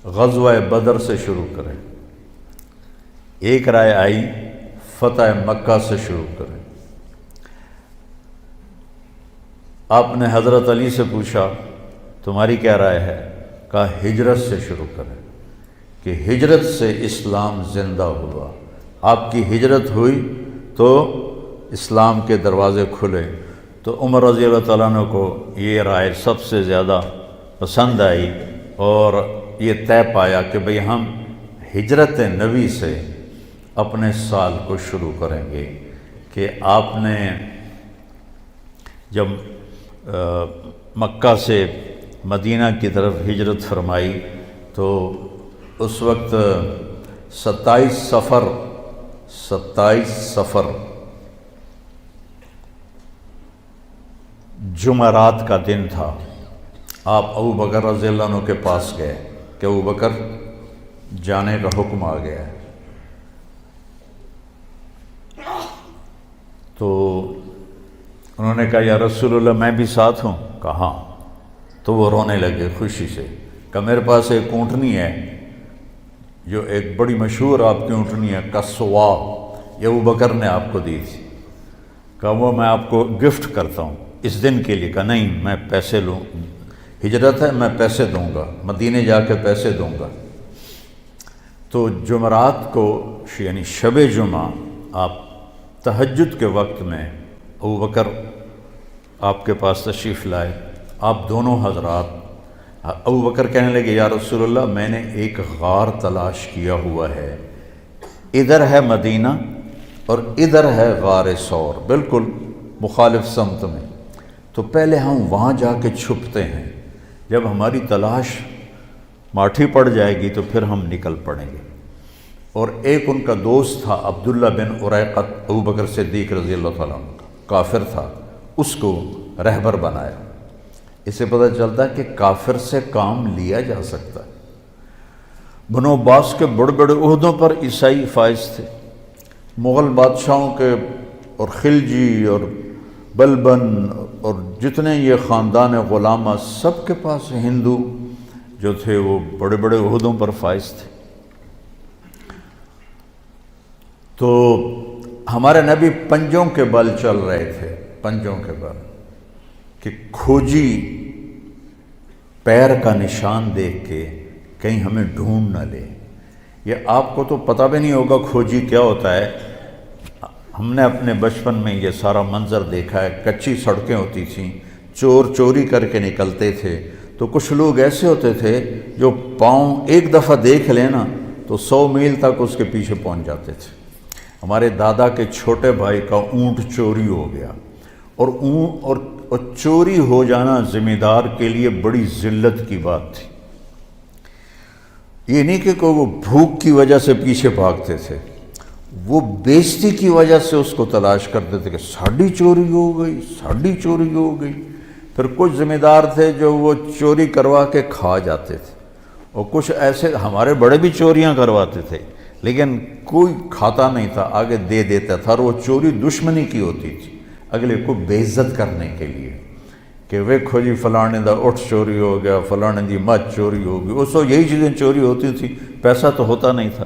Speaker 1: غزوہ بدر سے شروع کریں، ایک رائے آئی فتح مکہ سے شروع کریں۔ آپ نے حضرت علی سے پوچھا تمہاری کیا رائے ہے؟ کہا ہجرت سے شروع کریں، کہ ہجرت سے اسلام زندہ ہوا، آپ کی ہجرت ہوئی تو اسلام کے دروازے کھلے۔ تو عمر رضی اللہ تعالیٰ عنہ کو یہ رائے سب سے زیادہ پسند آئی، اور یہ طے پایا کہ بھئی ہم ہجرت نبی سے اپنے سال کو شروع کریں گے، کہ آپ نے جب مکہ سے مدینہ کی طرف ہجرت فرمائی تو اس وقت 27 صفر جمعرات کا دن تھا۔ آپ ابو بکر رضی اللہ عنہ کے پاس گئے کہ ابو بکر جانے کا حکم آ گیا ہے، تو انہوں نے کہا یا رسول اللہ میں بھی ساتھ ہوں؟ کہا ہاں۔ تو وہ رونے لگے خوشی سے، کہ میرے پاس ایک اونٹنی ہے جو ایک بڑی مشہور آپ کی اونٹنی ہے کسوا، یہ ابو بکر نے آپ کو دی تھی، کہا وہ میں آپ کو گفٹ کرتا ہوں اس دن کے لیے۔ کہا نہیں میں پیسے لوں، ہجرت ہے میں پیسے دوں گا، مدینے جا کے پیسے دوں گا۔ تو جمعرات کو یعنی شب جمعہ آپ تہجد کے وقت میں ابو بکر آپ کے پاس تشریف لائے، آپ دونوں حضرات، ابو بکر کہنے لگے یا رسول اللہ میں نے ایک غار تلاش کیا ہوا ہے، ادھر ہے مدینہ اور ادھر ہے غار ثور، بالکل مخالف سمت میں، تو پہلے ہم وہاں جا کے چھپتے ہیں، جب ہماری تلاش ماٹھی پڑ جائے گی تو پھر ہم نکل پڑیں گے۔ اور ایک ان کا دوست تھا عبداللہ بن اریقط، ابو بکر صدیق رضی اللہ تعالیٰ عنہ کا کافر تھا، اس کو رہبر بنایا۔ اس سے پتہ چلتا ہے کہ کافر سے کام لیا جا سکتا ہے۔ بنو عباس کے بڑے بڑے عہدوں پر عیسائی فائز تھے، مغل بادشاہوں کے اور خلجی اور بلبن اور جتنے یہ خاندان غلامہ سب کے پاس ہندو جو تھے وہ بڑے بڑے عہدوں پر فائز تھے۔ تو ہمارے نبی پنجوں کے بل چل رہے تھے، پنجوں کے بل، کہ کھوجی پیر کا نشان دیکھ کے کہیں ہمیں ڈھونڈ نہ لے۔ یہ آپ کو تو پتہ بھی نہیں ہوگا کھوجی کیا ہوتا ہے، ہم نے اپنے بچپن میں یہ سارا منظر دیکھا ہے، کچی سڑکیں ہوتی تھیں، چور چوری کر کے نکلتے تھے، تو کچھ لوگ ایسے ہوتے تھے جو پاؤں ایک دفعہ دیکھ لینا تو 100 میل تک اس کے پیچھے پہنچ جاتے تھے۔ ہمارے دادا کے چھوٹے بھائی کا اونٹ چوری ہو گیا، اور چوری ہو جانا ذمہ دار کے لیے بڑی ذلت کی بات تھی۔ یہ نہیں کہ وہ بھوک کی وجہ سے پیچھے بھاگتے تھے، وہ بےزتی کی وجہ سے اس کو تلاش کرتے تھے کہ ساڑی چوری ہو گئی، ساڑی چوری ہو گئی۔ پھر کچھ ذمہ دار تھے جو وہ چوری کروا کے کھا جاتے تھے، اور کچھ ایسے ہمارے بڑے بھی چوریاں کرواتے تھے لیکن کوئی کھاتا نہیں تھا، آگے دے دیتا تھا، اور وہ چوری دشمنی کی ہوتی تھی، اگلے کو بے عزت کرنے کے لیے کہ ویکھو جی فلانے دا اٹھ چوری ہو گیا، فلانے دی مچھ چوری ہو گئی۔ اس وقت یہی چیزیں چوری ہوتی تھی، پیسہ تو ہوتا نہیں تھا۔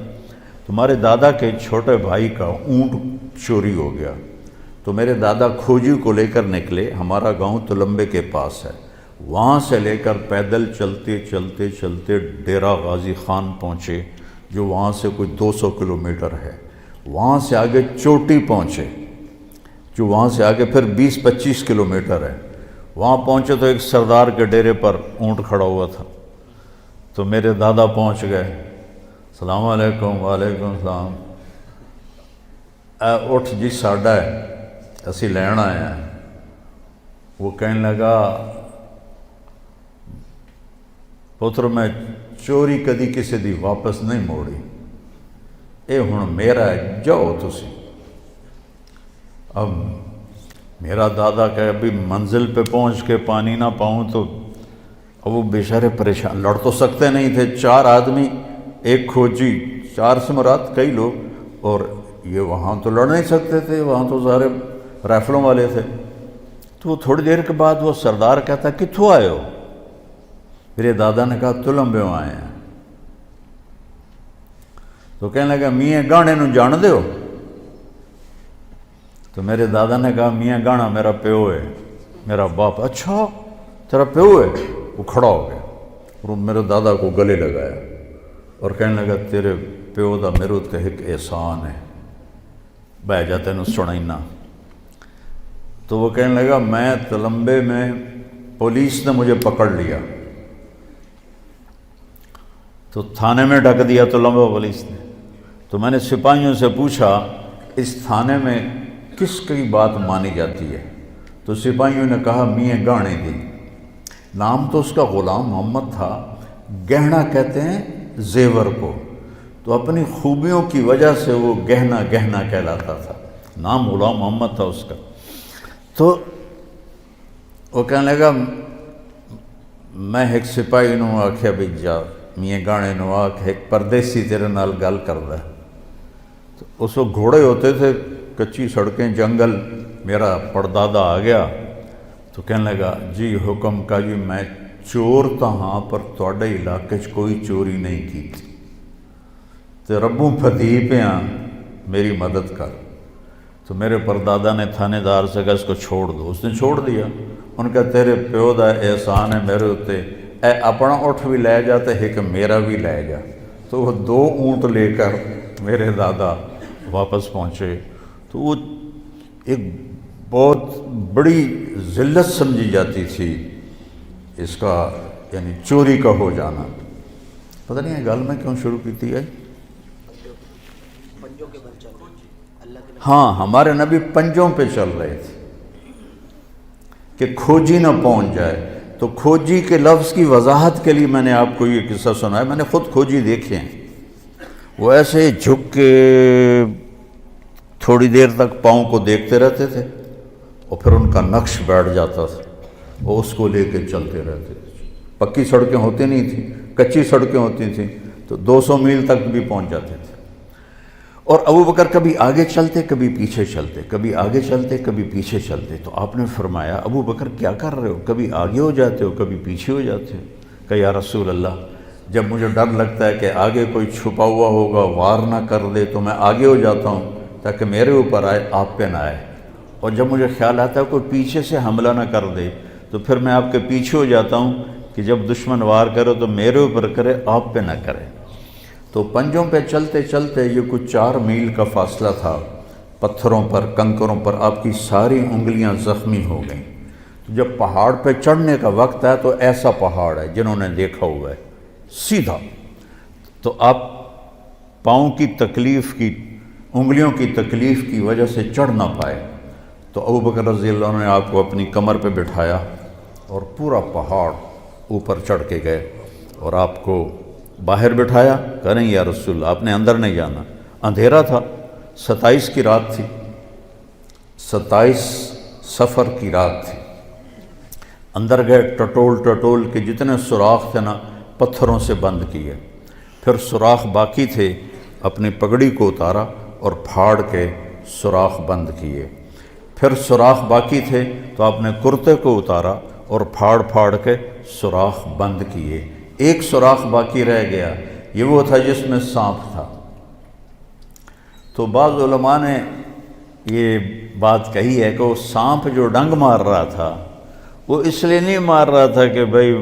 Speaker 1: تمہارے دادا کے چھوٹے بھائی کا اونٹ چوری ہو گیا، تو میرے دادا کھوجی کو لے کر نکلے، ہمارا گاؤں تلمبے کے پاس ہے، وہاں سے لے کر پیدل چلتے چلتے چلتے ڈیرہ غازی خان پہنچے، جو وہاں سے کوئی 200 کلومیٹر ہے، وہاں سے آگے چوٹی پہنچے، جو وہاں سے آگے پھر 20-25 کلومیٹر ہے، وہاں پہنچے تو ایک سردار کے ڈیرے پر اونٹ کھڑا ہوا تھا، تو میرے دادا پہنچ گئے، السلام علیکم۔ وعلیکم السلام۔ اٹھ جی ساڈا ہے، اسی لین آئے ہیں۔ وہ کہنے لگا پتر میں چوری کدی کسی دی واپس نہیں موڑی، اے ہن میرا ہے، جاؤ تسی۔ اب میرا دادا کہ ابھی منزل پہ پہنچ کے پانی نہ پاؤں تو اب وہ بیچارے پریشان، لڑ تو سکتے نہیں تھے، 4 آدمی، ایک کھوجی، 4 سے مراد کئی لوگ، اور یہ وہاں تو لڑ نہیں سکتے تھے، وہاں تو سارے رائفلوں والے تھے۔ تو وہ تھوڑی دیر کے بعد وہ سردار کہتا کتھوں آئے ہو؟ میرے دادا نے کہا تلمبے آئے ہیں۔ تو کہنے لگا میاں گانے نو جان دے ہو؟ تو میرے دادا نے کہا میاں گانا میرا پیو ہے، میرا باپ۔ اچھا تیرا پیو ہے؟ وہ کھڑا ہو گیا اور میرے دادا کو گلے لگایا اور کہنے لگا تیرے پیو دا میرے تے ایک احسان ہے، بہ جا تینوں سنائینا۔ تو وہ کہنے لگا میں تلمبے میں پولیس نے مجھے پکڑ لیا، تو تھانے میں ڈھک دیا تلمبے پولیس نے، تو میں نے سپاہیوں سے پوچھا اس تھانے میں کس کی بات مانی جاتی ہے؟ تو سپاہیوں نے کہا میاں گانے دی۔ نام تو اس کا غلام محمد تھا، گہنا کہتے ہیں زیور کو، تو اپنی خوبیوں کی وجہ سے وہ گہنا گہنا کہلاتا تھا، نام غلام محمد تھا اس کا۔ تو وہ کہنے لگا میں ایک سپاہی نو آکھیا بھی جا میاں گانے نو آکھ ایک پردیسی تیرے نال گل کردا ہے۔ تو اس وقت گھوڑے ہوتے تھے، کچی سڑکیں، جنگل، میرا پردادا آ گیا تو کہنے لگا جی حکم کا جی میں چور تا ہاں پر تواڈے علاقے چ کوئی چوری نہیں کی تھی، تے ربوں پھدی پیاں میری مدد کر۔ تو میرے پردادا نے تھانے دار سے کہا اس کو چھوڑ دو، اس نے چھوڑ دیا۔ ان کا تیرے پیو دا احسان ہے میرے اتے، اے اپنا اٹھ بھی لے جا تے ایک میرا بھی لے جا۔ تو وہ 2 اونٹ لے کر میرے دادا واپس پہنچے۔ تو وہ ایک بہت بڑی ذلت سمجھی جاتی تھی اس کا، یعنی چوری کا ہو جانا۔ پتہ نہیں ہے گل میں کیوں شروع کی تھی آئی؟ ہاں ہمارے نبی پنجوں پہ چل رہے تھے کہ کھوجی نہ پہنچ جائے۔ تو کھوجی کے لفظ کی وضاحت کے لیے میں نے آپ کو یہ قصہ سنایا، میں نے خود کھوجی دیکھے ہیں، وہ ایسے جھک کے تھوڑی دیر تک پاؤں کو دیکھتے رہتے تھے اور پھر ان کا نقش بیٹھ جاتا تھا، وہ اس کو لے کے چلتے رہتے تھے۔ پکی سڑکیں ہوتی نہیں تھیں، کچی سڑکیں ہوتی تھیں، تو 200 میل تک بھی پہنچ جاتے تھے۔ اور ابو بکر کبھی آگے چلتے کبھی پیچھے چلتے، کبھی آگے چلتے کبھی پیچھے چلتے۔ تو آپ نے فرمایا ابو بکر کیا کر رہے ہو؟ کبھی آگے ہو جاتے ہو کبھی پیچھے ہو جاتے ہو؟ کہ یا رسول اللہ جب مجھے ڈر لگتا ہے کہ آگے کوئی چھپا ہوا ہوگا وار نہ کر دے تو میں آگے ہو جاتا ہوں تاکہ میرے اوپر آئے، آپ پہ نہ آئے، اور جب مجھے خیال آتا ہے کوئی پیچھے سے حملہ نہ کر دے تو پھر میں آپ کے پیچھے ہو جاتا ہوں کہ جب دشمن وار کرے تو میرے اوپر کرے، آپ پہ نہ کرے۔ تو پنجوں پہ چلتے چلتے یہ کچھ 4 میل کا فاصلہ تھا، پتھروں پر کنکروں پر آپ کی ساری انگلیاں زخمی ہو گئیں۔ تو جب پہاڑ پہ چڑھنے کا وقت ہے تو ایسا پہاڑ ہے جنہوں نے دیکھا ہوا ہے سیدھا، تو آپ پاؤں کی تکلیف کی، انگلیوں کی تکلیف کی وجہ سے چڑھ نہ پائے۔ تو ابو بکر رضی اللہ عنہ نے آپ کو اپنی کمر پہ بٹھایا اور پورا پہاڑ اوپر چڑھ کے گئے اور آپ کو باہر بٹھایا، کہہ رہے ہیں یا رسول اللہ آپ نے اندر نہیں جانا، اندھیرا تھا، 27 کی رات تھی، 27 صفر کی رات تھی۔ اندر گئے، ٹٹول کے جتنے سوراخ تھے نا پتھروں سے بند کیے، پھر سوراخ باقی تھے، اپنی پگڑی کو اتارا اور پھاڑ کے سوراخ بند کیے، پھر سوراخ باقی تھے تو آپ نے کرتے کو اتارا اور پھاڑ کے سوراخ بند کیے۔ ایک سوراخ باقی رہ گیا، یہ وہ تھا جس میں سانپ تھا۔ تو بعض علماء نے یہ بات کہی ہے کہ وہ سانپ جو ڈنگ مار رہا تھا وہ اس لیے نہیں مار رہا تھا کہ بھئی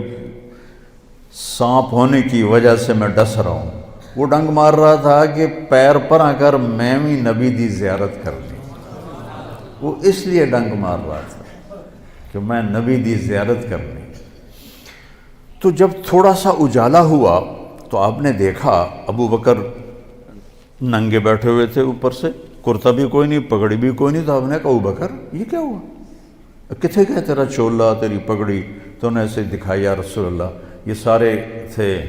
Speaker 1: سانپ ہونے کی وجہ سے میں ڈس رہا ہوں، وہ ڈنگ مار رہا تھا کہ پیر پر اگر میں بھی نبی دی زیارت کر لی، وہ اس لیے ڈنگ مار رہا تھا کہ میں نبی دی زیارت کرنی۔ تو جب تھوڑا سا اجالا ہوا تو آپ نے دیکھا ابو بکر ننگے بیٹھے ہوئے تھے، اوپر سے کرتا بھی کوئی نہیں، پگڑی بھی کوئی نہیں۔ تو آپ نے کہا ابو بکر یہ کیا ہوا، کتنے کہ تیرا چولا تیری پگڑی؟ تو انہیں ایسے دکھائی، یا رسول اللہ یہ سارے تھے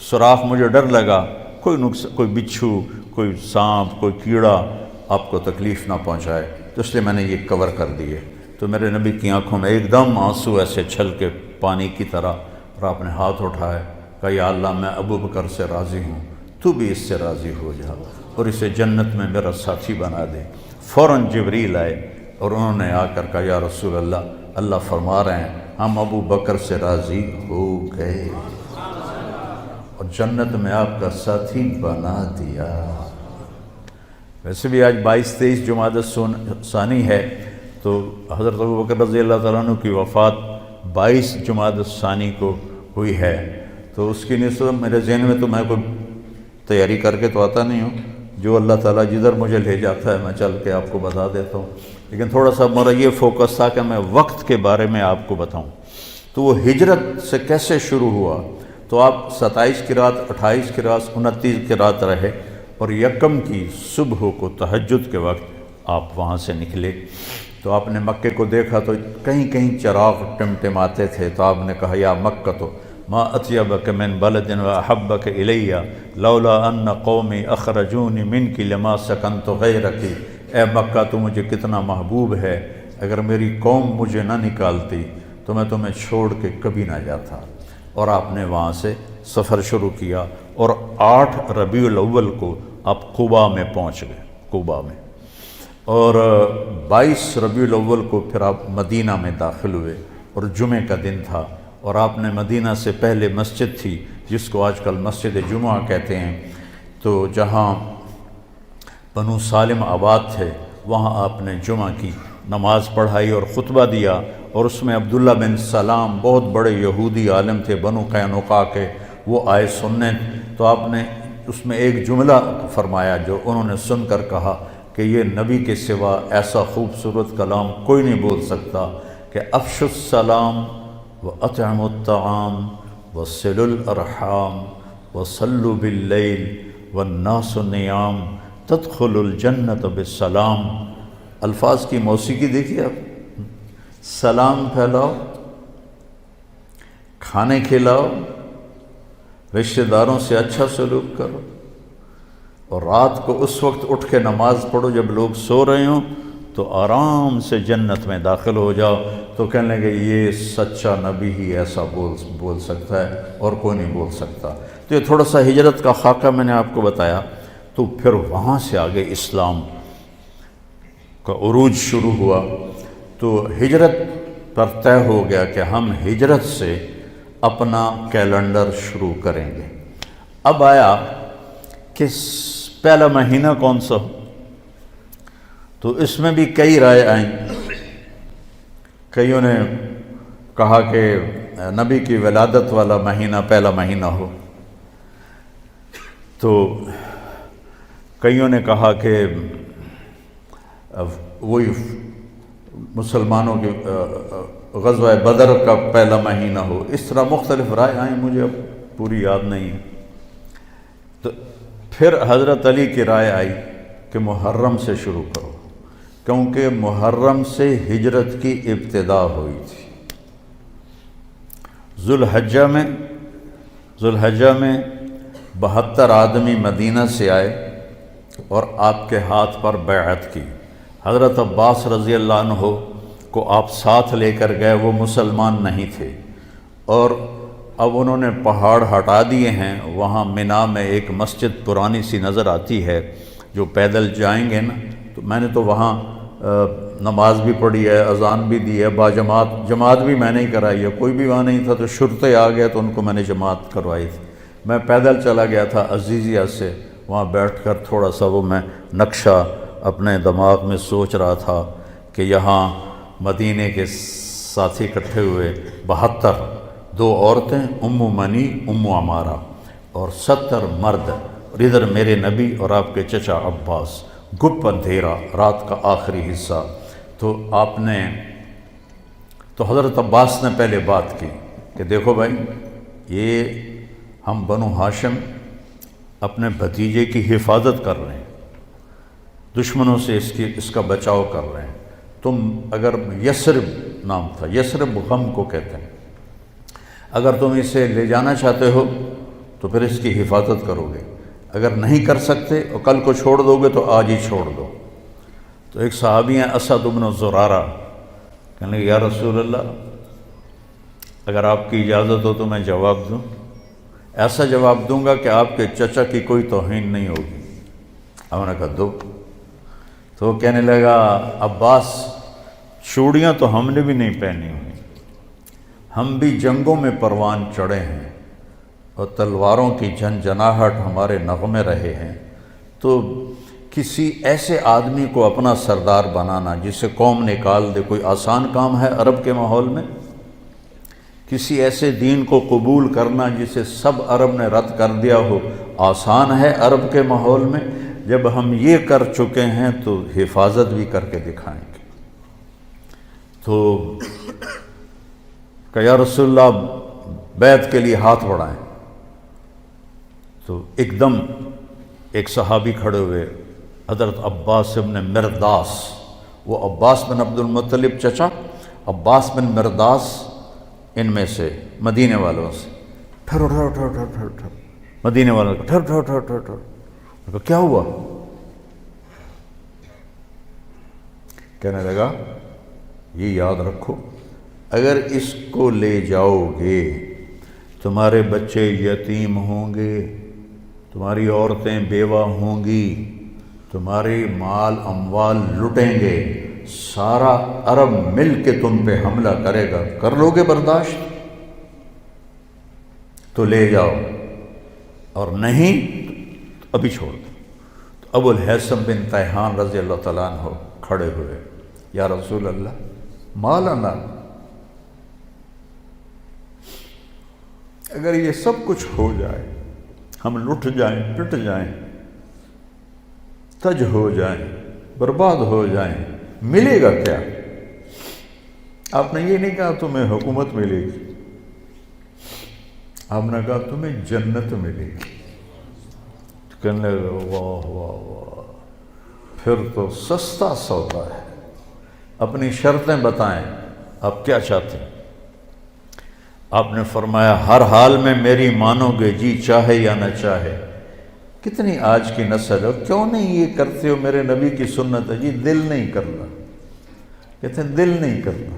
Speaker 1: سوراخ، مجھے ڈر لگا کوئی بچھو، کوئی سانپ، کوئی کیڑا آپ کو تکلیف نہ پہنچائے، تو اس لیے میں نے یہ کور کر دیے۔ تو میرے نبی کی آنکھوں میں ایک دم آنسو ایسے چھل کے پانی کی طرح، اور آپ نے ہاتھ اٹھائے، کہا یا اللہ میں ابو بکر سے راضی ہوں، تو بھی اس سے راضی ہو جا اور اسے جنت میں میرا ساتھی بنا دے۔ فوراً جبریل آئے اور انہوں نے آ کر کہا یا رسول اللہ، اللہ فرما رہے ہیں ہم ابو بکر سے راضی ہو گئے اور جنت میں آپ کا ساتھی بنا دیا۔ ویسے بھی آج 22-23 جمادی الثانی ہے، تو حضرت ابو بکر رضی اللہ تعالیٰ عنہ کی وفات 22 جمادی الثانی کو ہوئی ہے، تو اس کی نسبت میرے ذہن میں تو میں کوئی تیاری کر کے تو آتا نہیں ہوں، جو اللہ تعالیٰ جدھر مجھے لے جاتا ہے میں چل کے آپ کو بتا دیتا ہوں، لیکن تھوڑا سا میرا یہ فوکس تھا کہ میں وقت کے بارے میں آپ کو بتاؤں۔ تو وہ ہجرت سے کیسے شروع ہوا؟ تو آپ 27 کی رات، 28 کی رات، 29 کی رات رہے، اور یکم کی صبح کو تہجد کے وقت آپ وہاں سے نکلے۔ تو آپ نے مکے کو دیکھا تو کہیں کہیں چراغ ٹمٹماتے تھے، تو آپ نے کہا یا مکہ تو ما اطیبک من بلد واحبک الی لولا ان قومی اخرجونی منک لما سکنت غیرک۔ اے مکہ تو مجھے کتنا محبوب ہے، اگر میری قوم مجھے نہ نکالتی تو میں تمہیں چھوڑ کے کبھی نہ جاتا۔ اور آپ نے وہاں سے سفر شروع کیا، اور 8 ربیع الاول کو آپ قباء میں پہنچ گئے، قباء میں، اور 22 ربیع الاول کو پھر آپ مدینہ میں داخل ہوئے، اور جمعے کا دن تھا، اور آپ نے مدینہ سے پہلے مسجد تھی جس کو آج کل مسجد جمعہ کہتے ہیں، تو جہاں بنو سالم آباد تھے وہاں آپ نے جمعہ کی نماز پڑھائی اور خطبہ دیا، اور اس میں عبداللہ بن سلام بہت بڑے یہودی عالم تھے بنو قینقاع کے، وہ آئے سننے۔ تو آپ نے اس میں ایک جملہ فرمایا جو انہوں نے سن کر کہا کہ یہ نبی کے سوا ایسا خوبصورت کلام کوئی نہیں بول سکتا کہ افشوا السلام وَأَطْعِمُوا الطَّعَامَ وَصِلُوا الْأَرْحَامَ وَصَلُّوا بِاللَّيْلِ وَالنَّاسُ نِيَامٌ تَدْخُلُوا الْجَنَّةَ بِالسَّلَامِ۔ الفاظ کی موسیقی دیکھیے آپ، سلام پھیلاؤ، کھانے کھلاؤ، رشتہ داروں سے اچھا سلوک کرو، اور رات کو اس وقت اٹھ کے نماز پڑھو جب لوگ سو رہے ہوں، تو آرام سے جنت میں داخل ہو جاؤ۔ تو کہنے لگے یہ سچا نبی ہی ایسا بول سکتا ہے اور کوئی نہیں بول سکتا۔ تو یہ تھوڑا سا ہجرت کا خاکہ میں نے آپ کو بتایا۔ تو پھر وہاں سے آگے اسلام کا عروج شروع ہوا، تو ہجرت پر طے ہو گیا کہ ہم ہجرت سے اپنا کیلنڈر شروع کریں گے۔ اب آیا کہ پہلا مہینہ کون سا ہو، تو اس میں بھی کئی رائے آئیں۔ کئیوں نے کہا کہ نبی کی ولادت والا مہینہ پہلا مہینہ ہو، تو کئیوں نے کہا کہ وہی مسلمانوں کے غزوہ بدر کا پہلا مہینہ ہو، اس طرح مختلف رائے آئیں، مجھے اب پوری یاد نہیں ہے۔ تو پھر حضرت علی کی رائے آئی کہ محرم سے شروع کرو، کیونکہ محرم سے ہجرت کی ابتدا ہوئی تھی۔ ذوالحجہ میں 72 آدمی مدینہ سے آئے، اور آپ کے ہاتھ پر بیعت کی۔ حضرت عباس رضی اللہ عنہ کو آپ ساتھ لے کر گئے، وہ مسلمان نہیں تھے، اور اب انہوں نے پہاڑ ہٹا دیے ہیں۔ وہاں مینا میں ایک مسجد پرانی سی نظر آتی ہے، جو پیدل جائیں گے نا تو میں نے تو وہاں نماز بھی پڑھی ہے، اذان بھی دی ہے، جماعت بھی میں نے ہی کرائی ہے، کوئی بھی وہاں نہیں تھا تو شرطے آ گئے تو ان کو میں نے جماعت کروائی تھی۔ میں پیدل چلا گیا تھا عزیزیہ سے، وہاں بیٹھ کر تھوڑا سا وہ میں نقشہ اپنے دماغ میں سوچ رہا تھا کہ یہاں مدینے کے ساتھی اکٹھے ہوئے 72، 2 عورتیں ام منی ام عمارہ اور 70 مرد، اور ادھر میرے نبی اور آپ کے چچا عباس، گپ اندھیرا، رات کا آخری حصہ۔ تو حضرت عباس نے پہلے بات کی کہ دیکھو بھائی، یہ ہم بنو ہاشم اپنے بھتیجے کی حفاظت کر رہے ہیں، دشمنوں سے اس کا بچاؤ کر رہے ہیں۔ تم اگر یثرب نام تھا، یثرب غم کو کہتے ہیں، اگر تم اسے لے جانا چاہتے ہو تو پھر اس کی حفاظت کرو گے، اگر نہیں کر سکتے اور کل کو چھوڑ دو گے تو آج ہی چھوڑ دو۔ تو ایک صحابی ہیں اسد بن زرارہ، کہنے لگے یا رسول اللہ، اگر آپ کی اجازت ہو تو میں جواب دوں، ایسا جواب دوں گا کہ آپ کے چچا کی کوئی توہین نہیں ہوگی۔ ہم نے کہا دو۔ تو وہ کہنے لگا عباس، چوڑیاں تو ہم نے بھی نہیں پہنی ہوئی، ہم بھی جنگوں میں پروان چڑھے ہیں اور تلواروں کی جھنجھناہٹ ہمارے نغمے رہے ہیں، تو کسی ایسے آدمی کو اپنا سردار بنانا جسے قوم نکال دے کوئی آسان کام ہے عرب کے ماحول میں؟ کسی ایسے دین کو قبول کرنا جسے سب عرب نے رد کر دیا ہو آسان ہے عرب کے ماحول میں؟ جب ہم یہ کر چکے ہیں تو حفاظت بھی کر کے دکھائیں گے۔ تو کہ یا رسول اللہ بیعت کے لیے ہاتھ بڑھائیں۔ تو ایک دم ایک صحابی کھڑے ہوئے، حضرت عباس بن مرداس، وہ عباس بن عبد المطلب چچا، عباس بن مرداس ان میں سے مدینے والوں سے، ٹھہرو ٹھہرو ٹھہرو ٹھہرو ٹھہرو ٹھہرو، مدینے والوں کو ٹھہرو ٹھہرو ٹھہرو ٹھہرو ٹھہرو، کیا ہوا؟ کہنے لگا یہ یاد رکھو، اگر اس کو لے جاؤ گے تمہارے بچے یتیم ہوں گے، تمہاری عورتیں بیوہ ہوں گی، تمہارے مال اموال لٹیں گے، سارا عرب مل کے تم پہ حملہ کرے گا، کر لو گے برداشت؟ تو لے جاؤ، اور نہیں تو ابھی چھوڑ دو۔ تو ابو الہیثم بن تیہان رضی اللہ تعالیٰ عنہ کھڑے ہوئے، یا رسول اللہ ما لنا، اگر یہ سب کچھ ہو جائے، ہم لٹ جائیں، پٹ جائیں، تج ہو جائیں، برباد ہو جائیں، ملے گا کیا؟ آپ نے یہ نہیں کہا تمہیں حکومت ملے گی، آپ نے کہا تمہیں جنت ملے گی۔ کہنے لگا واہ واہ واہ، پھر تو سستا سودا ہے، اپنی شرطیں بتائیں، آپ کیا چاہتے ہیں؟ آپ نے فرمایا ہر حال میں میری مانو گے، جی چاہے یا نہ چاہے۔ کتنی آج کی نسل ہے، کیوں نہیں یہ کرتے ہو؟ میرے نبی کی سنت ہے، جی دل نہیں کرنا، کہتے ہیں دل نہیں کرنا۔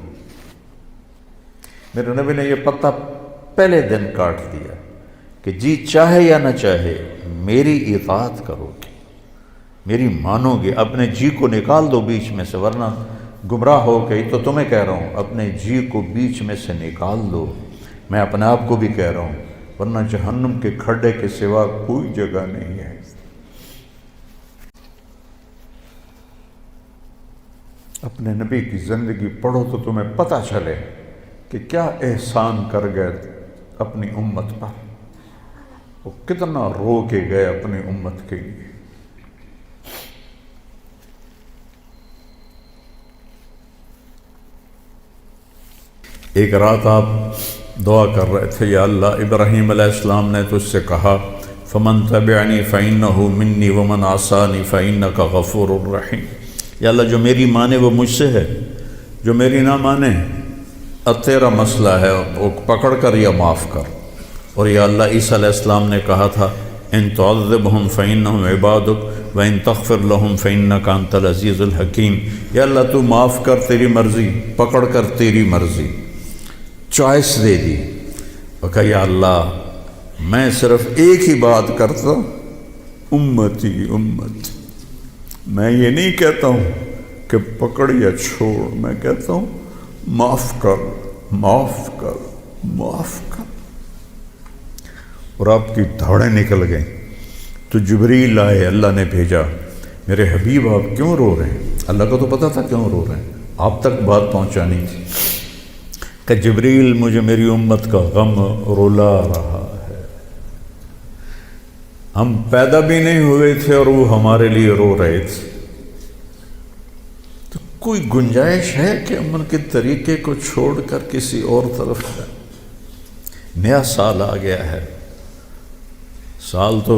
Speaker 1: میرے نبی نے یہ پتہ پہلے دن کاٹ دیا کہ جی چاہے یا نہ چاہے میری اطاعت کرو گے، میری مانو گے، اپنے جی کو نکال دو بیچ میں سے، ورنہ گمراہ ہو گئی۔ تو تمہیں کہہ رہا ہوں اپنے جی کو بیچ میں سے نکال دو، میں اپنے آپ کو بھی کہہ رہا ہوں، ورنہ جہنم کے کھڈے کے سوا کوئی جگہ نہیں ہے۔ اپنے نبی کی زندگی پڑھو تو تمہیں پتہ چلے کہ کیا احسان کر گئے اپنی امت پر، وہ کتنا رو کے گئے اپنی امت کے لیے۔ ایک رات آپ دعا کر رہے تھے، یا اللہ ابراہیم علیہ السلام نے تجھ سے کہا فمن تبعنی فإنہ منی ومن عصانی فإنک غفور الرحیم، یا اللہ جو میری مانے وہ مجھ سے ہے، جو میری نہ مانے اب تیرا مسئلہ ہے، وہ پکڑ کر یا معاف کر۔ اور یا اللہ عیسیٰ علیہ السلام نے کہا تھا ان تعذبہم فإنہم عبادک وَإِن تَغْفِرْ لَهُمْ فَإِنَّكَ أَنْتَ الْعَزِيزُ الْحَكِيمُ۔ یا اللہ تو معاف کر، تیری مرضی، پکڑ کر تیری مرضی، چوائس دے دی۔ وہ کہا یا اللہ میں صرف ایک ہی بات کرتا ہوں، امتی امتی، میں یہ نہیں کہتا ہوں کہ پکڑ یا چھوڑ، میں کہتا ہوں معاف کر معاف کر معاف کر۔ اور آپ کی دھاڑیں نکل گئیں تو جبریل آئے، اللہ نے بھیجا، میرے حبیب آپ کیوں رو رہے ہیں؟ اللہ کو تو پتہ تھا کیوں رو رہے ہیں، آپ تک بات پہنچانی تھی کہ جبریل مجھے میری امت کا غم رلا رہا ہے، ہم پیدا بھی نہیں ہوئے تھے اور وہ ہمارے لیے رو رہے تھے، تو کوئی گنجائش ہے کہ امن کے طریقے کو چھوڑ کر کسی اور طرف جائیں؟ نیا سال آ گیا ہے، سال تو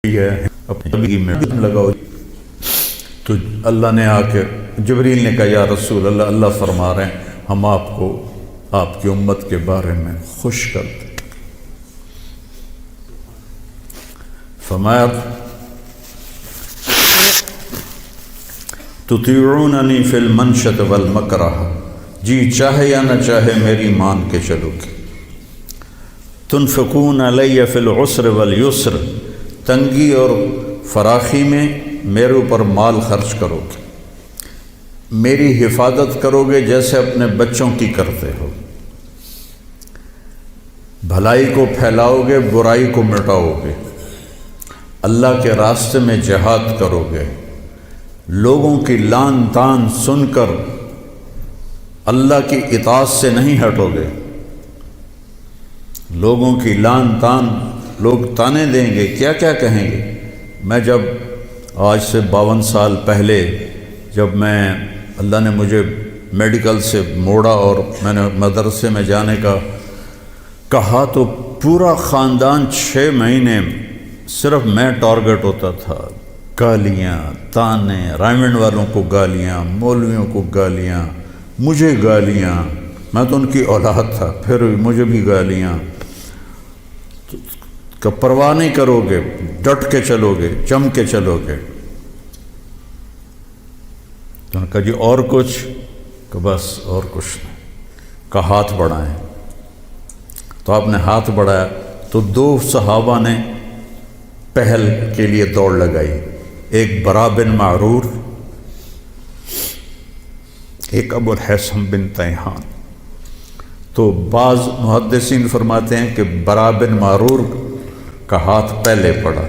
Speaker 1: ہے اپنی زندگی میں لگاؤ۔ تو اللہ نے آ کے جبریل نے کہا یا رسول اللہ، اللہ فرما رہے ہیں ہم آپ کو آپ کی امت کے بارے میں خوش کرتے۔ فرمایا تطیعوننی فی المنشط والمکرہ، جی چاہے یا نہ چاہے میری مان کے چلو گے۔ تنفقون علی فی العسر والیسر، تنگی اور فراخی میں میرے اوپر مال خرچ کرو گے، میری حفاظت کرو گے جیسے اپنے بچوں کی کرتے ہو، بھلائی کو پھیلاؤ گے، برائی کو مٹاؤ گے، اللہ کے راستے میں جہاد کرو گے، لوگوں کی لان تان سن کر اللہ کی اطاعت سے نہیں ہٹو گے، لوگوں کی لان تان، لوگ تانے دیں گے، کیا کیا کہیں گے۔ میں جب آج سے 52 سال پہلے جب میں اللہ نے مجھے میڈیکل سے موڑا اور میں نے مدرسے میں جانے کا کہا تو پورا خاندان 6 مہینے صرف میں ٹارگٹ ہوتا تھا، گالیاں تانے، رائمنڈ والوں کو گالیاں، مولویوں کو گالیاں، مجھے گالیاں، میں تو ان کی اولاد تھا پھر مجھے بھی گالیاں، کہ پرواہ نہیں کرو گے، ڈٹ کے چلو گے، جم کے چلو گے۔ تو نے کہا جی اور کچھ؟ کہ بس اور کچھ نہیں، کہ ہاتھ بڑھائیں۔ تو آپ نے ہاتھ بڑھایا تو 2 صحابہ نے پہل کے لیے دوڑ لگائی، ایک برا بن معرور، ایک ابو الحسن بن تیہان۔ تو بعض محدثین فرماتے ہیں کہ برا بن معرور کا ہاتھ پہلے پڑا،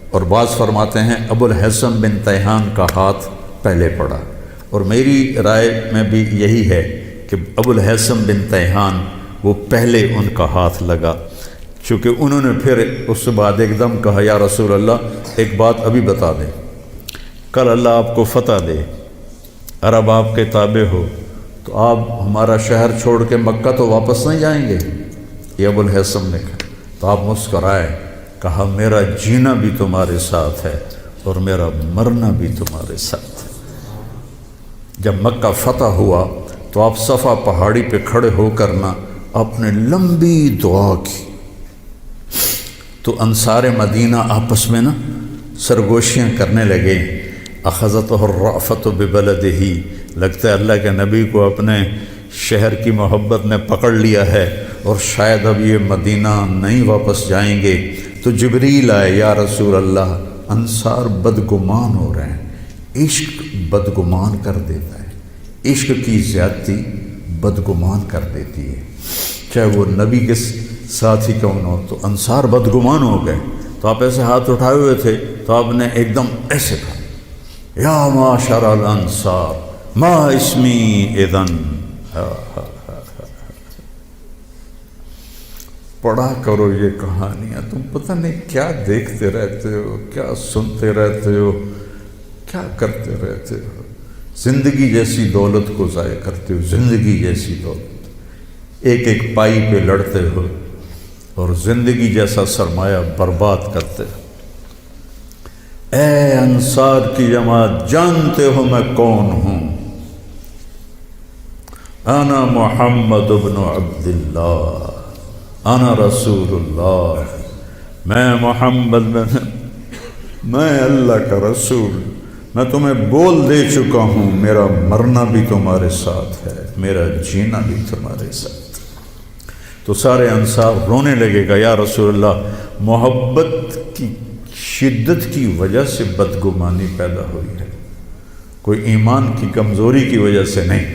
Speaker 1: اور بعض فرماتے ہیں ابو الحسن بن تیہان کا ہاتھ پہلے پڑا، اور میری رائے میں بھی یہی ہے کہ ابو الحسن بن تیہان وہ پہلے ان کا ہاتھ لگا، چونکہ انہوں نے پھر اس کے بعد ایک دم کہا یا رسول اللہ ایک بات ابھی بتا دیں، کل اللہ آپ کو فتح دے، عرب آپ کے تابع ہو تو آپ ہمارا شہر چھوڑ کے مکہ تو واپس نہیں جائیں گے؟ یہ ابو الحسن نے کہا، تو آپ مسکرائے، کہا میرا جینا بھی تمہارے ساتھ ہے اور میرا مرنا بھی تمہارے ساتھ ہے۔ جب مکہ فتح ہوا تو آپ صفا پہاڑی پہ کھڑے ہو کر نا آپ نے لمبی دعا کی، تو انصار مدینہ آپس میں نا سرگوشیاں کرنے لگے، اخذتہ الرأفۃ ببلدہ، لگتا ہے اللہ کے نبی کو اپنے شہر کی محبت نے پکڑ لیا ہے اور شاید اب یہ مدینہ نہیں واپس جائیں گے۔ تو جبریل آئے، یا رسول اللہ انصار بدگمان ہو رہے ہیں، عشق بدگمان کر دیتا ہے، عشق کی زیادتی بدگمان کر دیتی ہے، چاہے وہ نبی کے ساتھ ہی کیوں نہ ہو۔ تو انصار بدگمان ہو گئے، تو آپ ایسے ہاتھ اٹھائے ہوئے تھے تو آپ نے ایک دم ایسے کہا یا معاشر الانصار ما اسمی اذن۔ پڑھا کرو یہ کہانیاں، تم پتہ نہیں کیا دیکھتے رہتے ہو، کیا سنتے رہتے ہو، کیا کرتے رہتے ہو، زندگی جیسی دولت کو ضائع کرتے ہو، زندگی جیسی دولت، ایک ایک پائی پہ لڑتے ہو، اور زندگی جیسا سرمایہ برباد کرتے. اے انصار کی جماعت، جانتے ہو میں کون ہوں؟ انا محمد بن عبداللہ، انا رسول اللہ، میں محمد میں اللہ کا رسول. میں تمہیں بول دے چکا ہوں، میرا مرنا بھی تمہارے ساتھ ہے، میرا جینا بھی تمہارے ساتھ. تو سارے انصار رونے لگے گا، یا رسول اللہ، محبت کی شدت کی وجہ سے بدگمانی پیدا ہوئی ہے، کوئی ایمان کی کمزوری کی وجہ سے نہیں.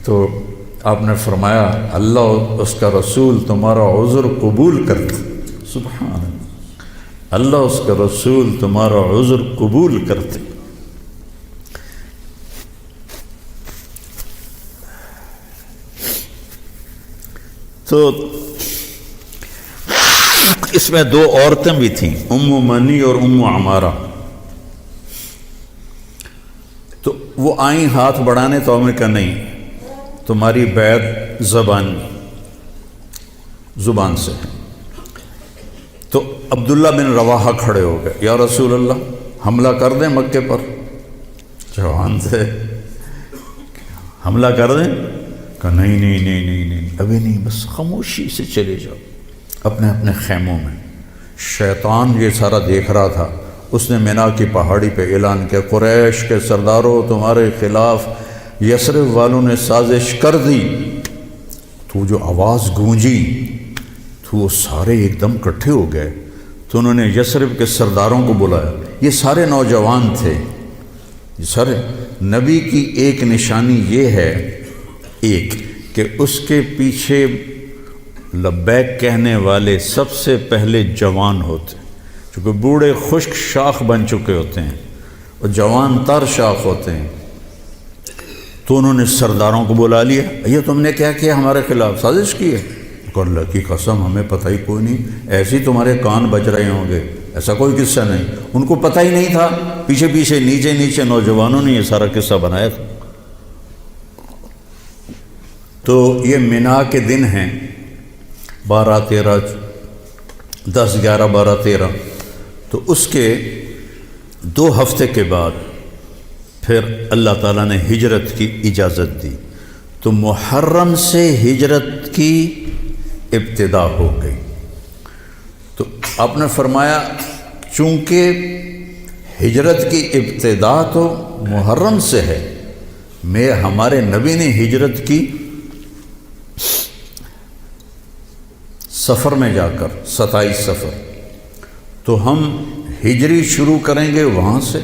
Speaker 1: تو آپ نے فرمایا اللہ اس کا رسول تمہارا عذر قبول کرتے. سبحان اللہ، اللہ اس کا رسول تمہارا عذر قبول کرتے. تو اس میں دو عورتیں بھی تھیں، ام منی اور ام عمارہ. تو وہ آئیں ہاتھ بڑھانے، تو ہم نے کہا نہیں، تمہاری بیعت زبان سے ہے. تو عبداللہ بن رواحہ کھڑے ہو گئے، یا رسول اللہ حملہ کر دیں مکے پر؟ جوان تھے، حملہ کر دیں؟ کہا نہیں نہیں نہیں نہیں نہیں، ابھی نہیں، بس خاموشی سے چلے جاؤ اپنے اپنے خیموں میں. شیطان یہ سارا دیکھ رہا تھا. اس نے مینا کی پہاڑی پہ اعلان کیا، قریش کے سرداروں، تمہارے خلاف یثرب والوں نے سازش کر دی. تو جو آواز گونجی تو وہ سارے ایک دم اکٹھے ہو گئے. تو انہوں نے یثرب کے سرداروں کو بلایا. یہ سارے نوجوان تھے. یہ سارے نبی کی ایک نشانی یہ ہے، ایک کہ اس کے پیچھے لبیک کہنے والے سب سے پہلے جوان ہوتے ہیں، چونکہ بوڑھے خشک شاخ بن چکے ہوتے ہیں اور جوان تر شاخ ہوتے ہیں. تو انہوں نے سرداروں کو بلا لیا، یہ تم نے کیا کیا، ہمارے خلاف سازش کی ہے؟ کہ اللہ کی قسم ہمیں پتہ ہی کوئی نہیں، ایسے ہی تمہارے کان بج رہے ہوں گے، ایسا کوئی قصہ نہیں. ان کو پتہ ہی نہیں تھا، پیچھے پیچھے نیچے نیچے نوجوانوں نے یہ سارا قصہ بنایا تھا. تو یہ مینا کے دن ہیں 12 13 10 11 12 13. تو اس کے 2 ہفتے کے بعد پھر اللہ تعالیٰ نے ہجرت کی اجازت دی. تو محرم سے ہجرت کی ابتدا ہو گئی. تو آپ نے فرمایا چونکہ ہجرت کی ابتدا تو محرم سے ہے، ہمارے نبی نے ہجرت کی سفر میں جا کر 27 سفر، تو ہم ہجری شروع کریں گے وہاں سے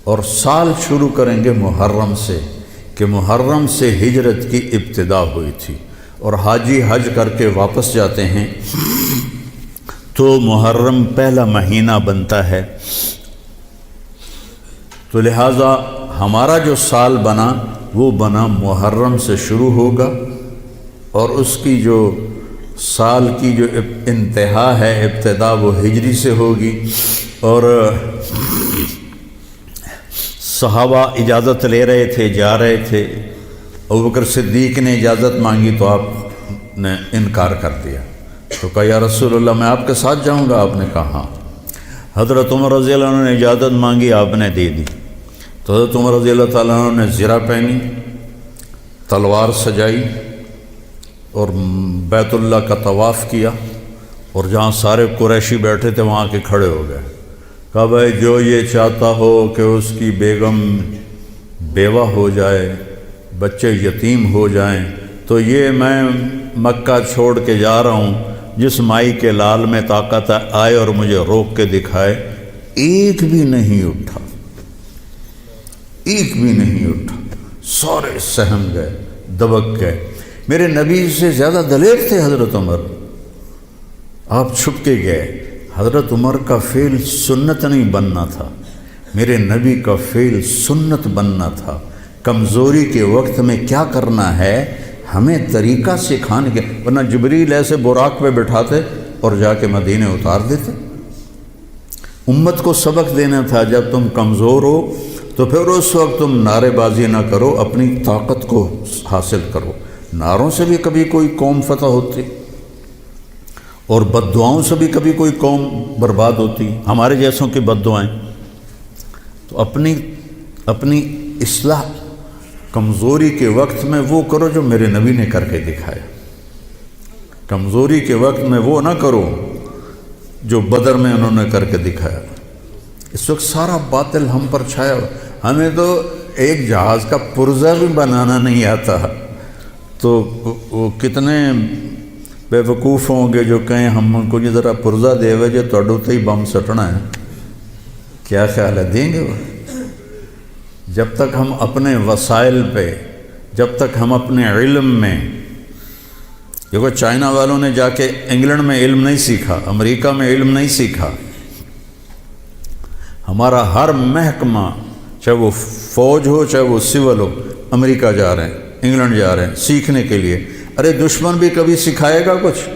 Speaker 1: اور سال شروع کریں گے محرم سے، کہ محرم سے ہجرت کی ابتدا ہوئی تھی. اور حاجی حج کر کے واپس جاتے ہیں تو محرم پہلا مہینہ بنتا ہے. تو لہٰذا ہمارا جو سال بنا وہ بنا محرم سے شروع ہوگا، اور اس کی جو سال کی جو انتہا ہے، ابتدا، وہ ہجری سے ہوگی. اور صحابہ اجازت لے رہے تھے، جا رہے تھے. ابوبکر صدیق نے اجازت مانگی تو آپ نے انکار کر دیا. تو کہا یا رسول اللہ میں آپ کے ساتھ جاؤں گا؟ آپ نے کہا ہاں. حضرت عمر رضی اللہ عنہ نے اجازت مانگی، آپ نے دے دی. تو حضرت عمر رضی اللہ تعالیٰ عنہ نے زرہ پہنی، تلوار سجائی اور بیت اللہ کا طواف کیا، اور جہاں سارے قریشی بیٹھے تھے وہاں کے کھڑے ہو گئے. کہا بھائی جو یہ چاہتا ہو کہ اس کی بیگم بیوہ ہو جائے، بچے یتیم ہو جائیں، تو یہ میں مکہ چھوڑ کے جا رہا ہوں، جس مائی کے لال میں طاقت آئے اور مجھے روک کے دکھائے. ایک بھی نہیں اٹھا، ایک بھی نہیں اٹھا. سارے سہم گئے، دبک گئے. میرے نبی سے زیادہ دلیر تھے حضرت عمر، آپ چھپ کے گئے. حضرت عمر کا فعل سنت نہیں بننا تھا، میرے نبی کا فعل سنت بننا تھا. کمزوری کے وقت میں کیا کرنا ہے ہمیں طریقہ سکھانے کے، ورنہ جبریل ایسے براق پہ بٹھاتے اور جا کے مدینے اتار دیتے. امت کو سبق دینا تھا، جب تم کمزور ہو تو پھر اس وقت تم نعرے بازی نہ کرو، اپنی طاقت کو حاصل کرو. نعروں سے بھی کبھی کوئی قوم فتح ہوتی. اور بد دعاؤں سے بھی کبھی کوئی قوم برباد ہوتی، ہمارے جیسوں کی بد دعائیں. تو اپنی اصلاح کمزوری کے وقت میں وہ کرو جو میرے نبی نے کر کے دکھایا. کمزوری کے وقت میں وہ نہ کرو جو بدر میں انہوں نے کر کے دکھایا. اس وقت سارا باطل ہم پر چھایا ہوا. ہمیں تو ایک جہاز کا پرزہ بھی بنانا نہیں آتا، تو وہ کتنے بے وقوف ہوں گے جو کہیں ہم کو ذرا پرزہ دے ہوئے جو توڑو تے ہی بم سٹنا ہے. کیا خیال ہے دیں گے وہ؟ جب تک ہم اپنے وسائل پہ، جب تک ہم اپنے علم میں، دیکھو چائنا والوں نے جا کے انگلینڈ میں علم نہیں سیکھا، امریکہ میں علم نہیں سیکھا. ہمارا ہر محکمہ، چاہے وہ فوج ہو چاہے وہ سول ہو، امریکہ جا رہے ہیں، انگلینڈ جا رہے ہیں سیکھنے کے لیے. ارے دشمن بھی کبھی سکھائے گا کچھ؟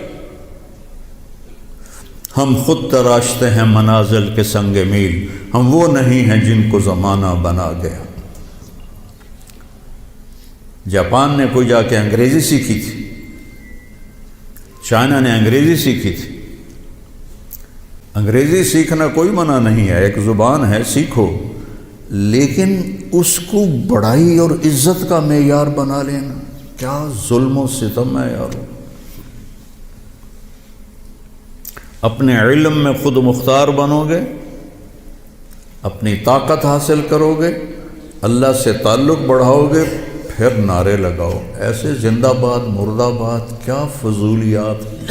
Speaker 1: ہم خود تراشتے ہیں منازل کے سنگ میل، ہم وہ نہیں ہیں جن کو زمانہ بنا گیا. جاپان نے کوئی جا کے انگریزی سیکھی تھی، چائنا نے انگریزی سیکھی تھی. انگریزی سیکھنا کوئی منع نہیں ہے، ایک زبان ہے، سیکھو، لیکن اس کو بڑائی اور عزت کا معیار بنا لینا کیا ظلم و ستم ہے یار. اپنے علم میں خود مختار بنو گے، اپنی طاقت حاصل کرو گے، اللہ سے تعلق بڑھاؤ گے، پھر نعرے لگاؤ. ایسے زندہ باد مرد آباد کیا فضولیات.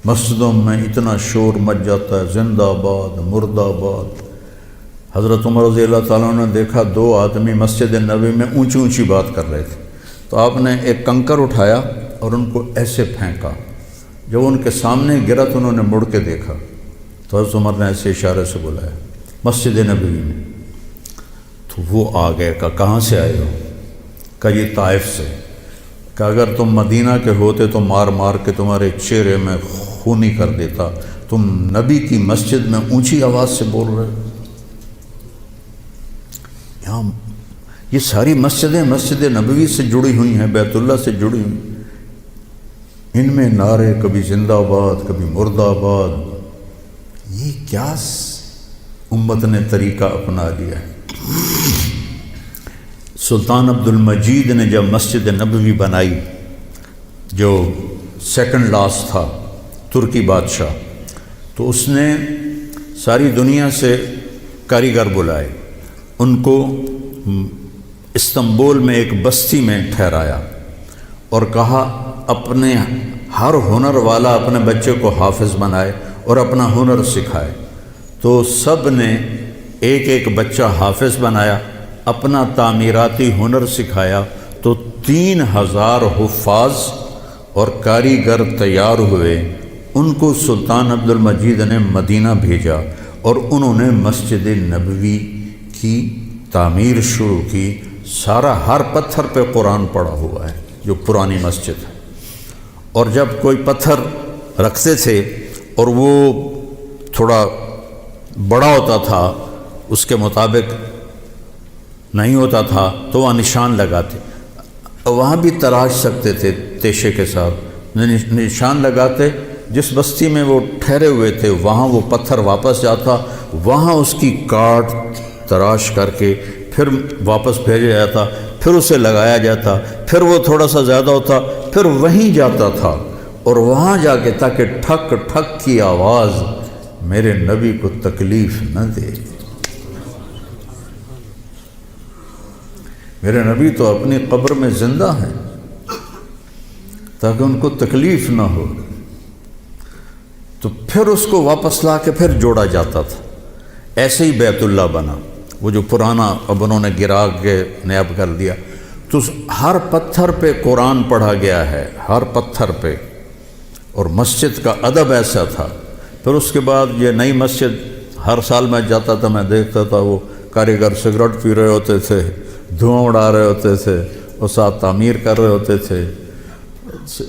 Speaker 1: مسجدوں میں اتنا شور مچ جاتا ہے، زندہ باد مرد آباد. حضرت عمر رضی اللہ تعالیٰ نے دیکھا دو آدمی مسجد نبوی میں اونچی اونچی بات کر رہے تھے، تو آپ نے ایک کنکر اٹھایا اور ان کو ایسے پھینکا. جب ان کے سامنے گرا تو انہوں نے مڑ کے دیکھا تو حضرت عمر نے ایسے اشارے سے بلایا مسجد نبوی میں. تو وہ آ گئے، کہاں سے آئے ہو؟ کہا یہ طائف سے. کہ اگر تم مدینہ کے ہوتے تو مار مار کے تمہارے چہرے میں خونی کر دیتا. تم نبی کی مسجد میں اونچی آواز سے بول رہے ہو. یہاں یہ ساری مسجدیں مسجد نبوی سے جڑی ہوئی ہیں، بیت اللہ سے جڑی ہوئی. ان میں نعرے کبھی زندہ باد کبھی مرد آباد. یہ کیا امت نے طریقہ اپنا لیا ہے. سلطان عبد المجید نے جب مسجد نبوی بنائی، جو سیکنڈ لاس تھا ترکی بادشاہ، تو اس نے ساری دنیا سے کاریگر بلائے. ان کو استنبول میں ایک بستی میں ٹھہرایا اور کہا اپنے ہر ہنر والا اپنے بچے کو حافظ بنائے اور اپنا ہنر سکھائے. تو سب نے ایک ایک بچہ حافظ بنایا، اپنا تعمیراتی ہنر سکھایا. تو 3000 حفاظ اور کاریگر تیار ہوئے. ان کو سلطان عبد المجید نے مدینہ بھیجا اور انہوں نے مسجد نبوی کی تعمیر شروع کی. سارا ہر پتھر پہ قرآن پڑا ہوا ہے جو پرانی مسجد ہے. اور جب کوئی پتھر رکھتے تھے اور وہ تھوڑا بڑا ہوتا تھا، اس کے مطابق نہیں ہوتا تھا، تو وہاں نشان لگاتے. وہاں بھی تراش سکتے تھے تیشے کے ساتھ، نشان لگاتے. جس بستی میں وہ ٹھہرے ہوئے تھے وہاں وہ پتھر واپس جاتا، وہاں اس کی کاٹ تراش کر کے پھر واپس بھیجا جاتا، پھر اسے لگایا جاتا، پھر وہ تھوڑا سا زیادہ ہوتا، پھر وہیں جاتا تھا اور وہاں جا کے تاکہ ٹھک ٹھک کی آواز میرے نبی کو تکلیف نہ دے. میرے نبی تو اپنی قبر میں زندہ ہیں تاکہ ان کو تکلیف نہ ہو. تو پھر اس کو واپس لا کے پھر جوڑا جاتا تھا. ایسے ہی بیت اللہ بنا، وہ جو پرانا اب انہوں نے گرا کے نیاب کر دیا. تو ہر پتھر پہ قرآن پڑھا گیا ہے، ہر پتھر پہ. اور مسجد کا ادب ایسا تھا. پھر اس کے بعد یہ نئی مسجد، ہر سال میں جاتا تھا، میں دیکھتا تھا وہ کاریگر سگریٹ پی رہے ہوتے تھے، دھواں اڑا رہے ہوتے تھے اور ساتھ تعمیر کر رہے ہوتے تھے.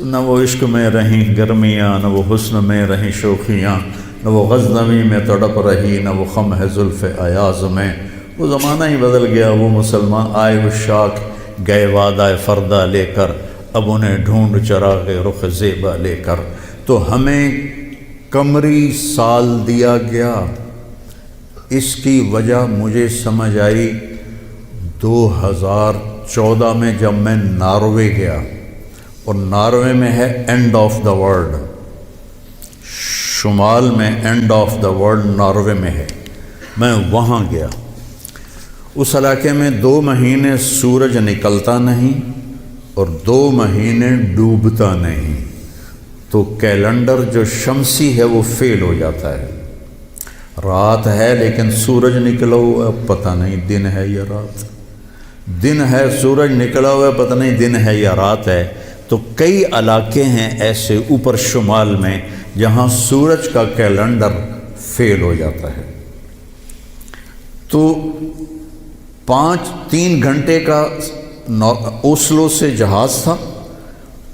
Speaker 1: نہ وہ عشق میں رہیں گرمیاں، نہ وہ حسن میں رہیں شوخیاں، نہ وہ غزنوی میں تڑپ رہی، نہ وہ خم ہے زلف ایاز میں. وہ زمانہ ہی بدل گیا. وہ مسلمان آئے عشاق گئے وعدہ فردہ لے کر، اب انہیں ڈھونڈ چراغ رخ زیبا لے کر. تو تو ہمیں قمری سال دیا گیا۔ اس کی وجہ مجھے سمجھ آئی 2014 میں جب میں ناروے گیا، اور ناروے میں ہے اینڈ آف دا ورلڈ، شمال میں and of the world Norway میں ہے، میں وہاں گیا۔ اس علاقے میں 2 مہینے سورج نکلتا نہیں اور 2 مہینے ڈوبتا نہیں، تو کیلنڈر جو شمسی ہے وہ فیل ہو جاتا ہے۔ رات ہے لیکن سورج نکلا ہوا پتہ نہیں دن ہے یا رات، دن ہے سورج نکلا ہوا پتہ نہیں دن ہے یا رات ہے۔ تو کئی علاقے ہیں ایسے اوپر شمال میں جہاں سورج کا کیلنڈر فیل ہو جاتا ہے۔ تو 3 گھنٹے کا اوسلو سے جہاز تھا،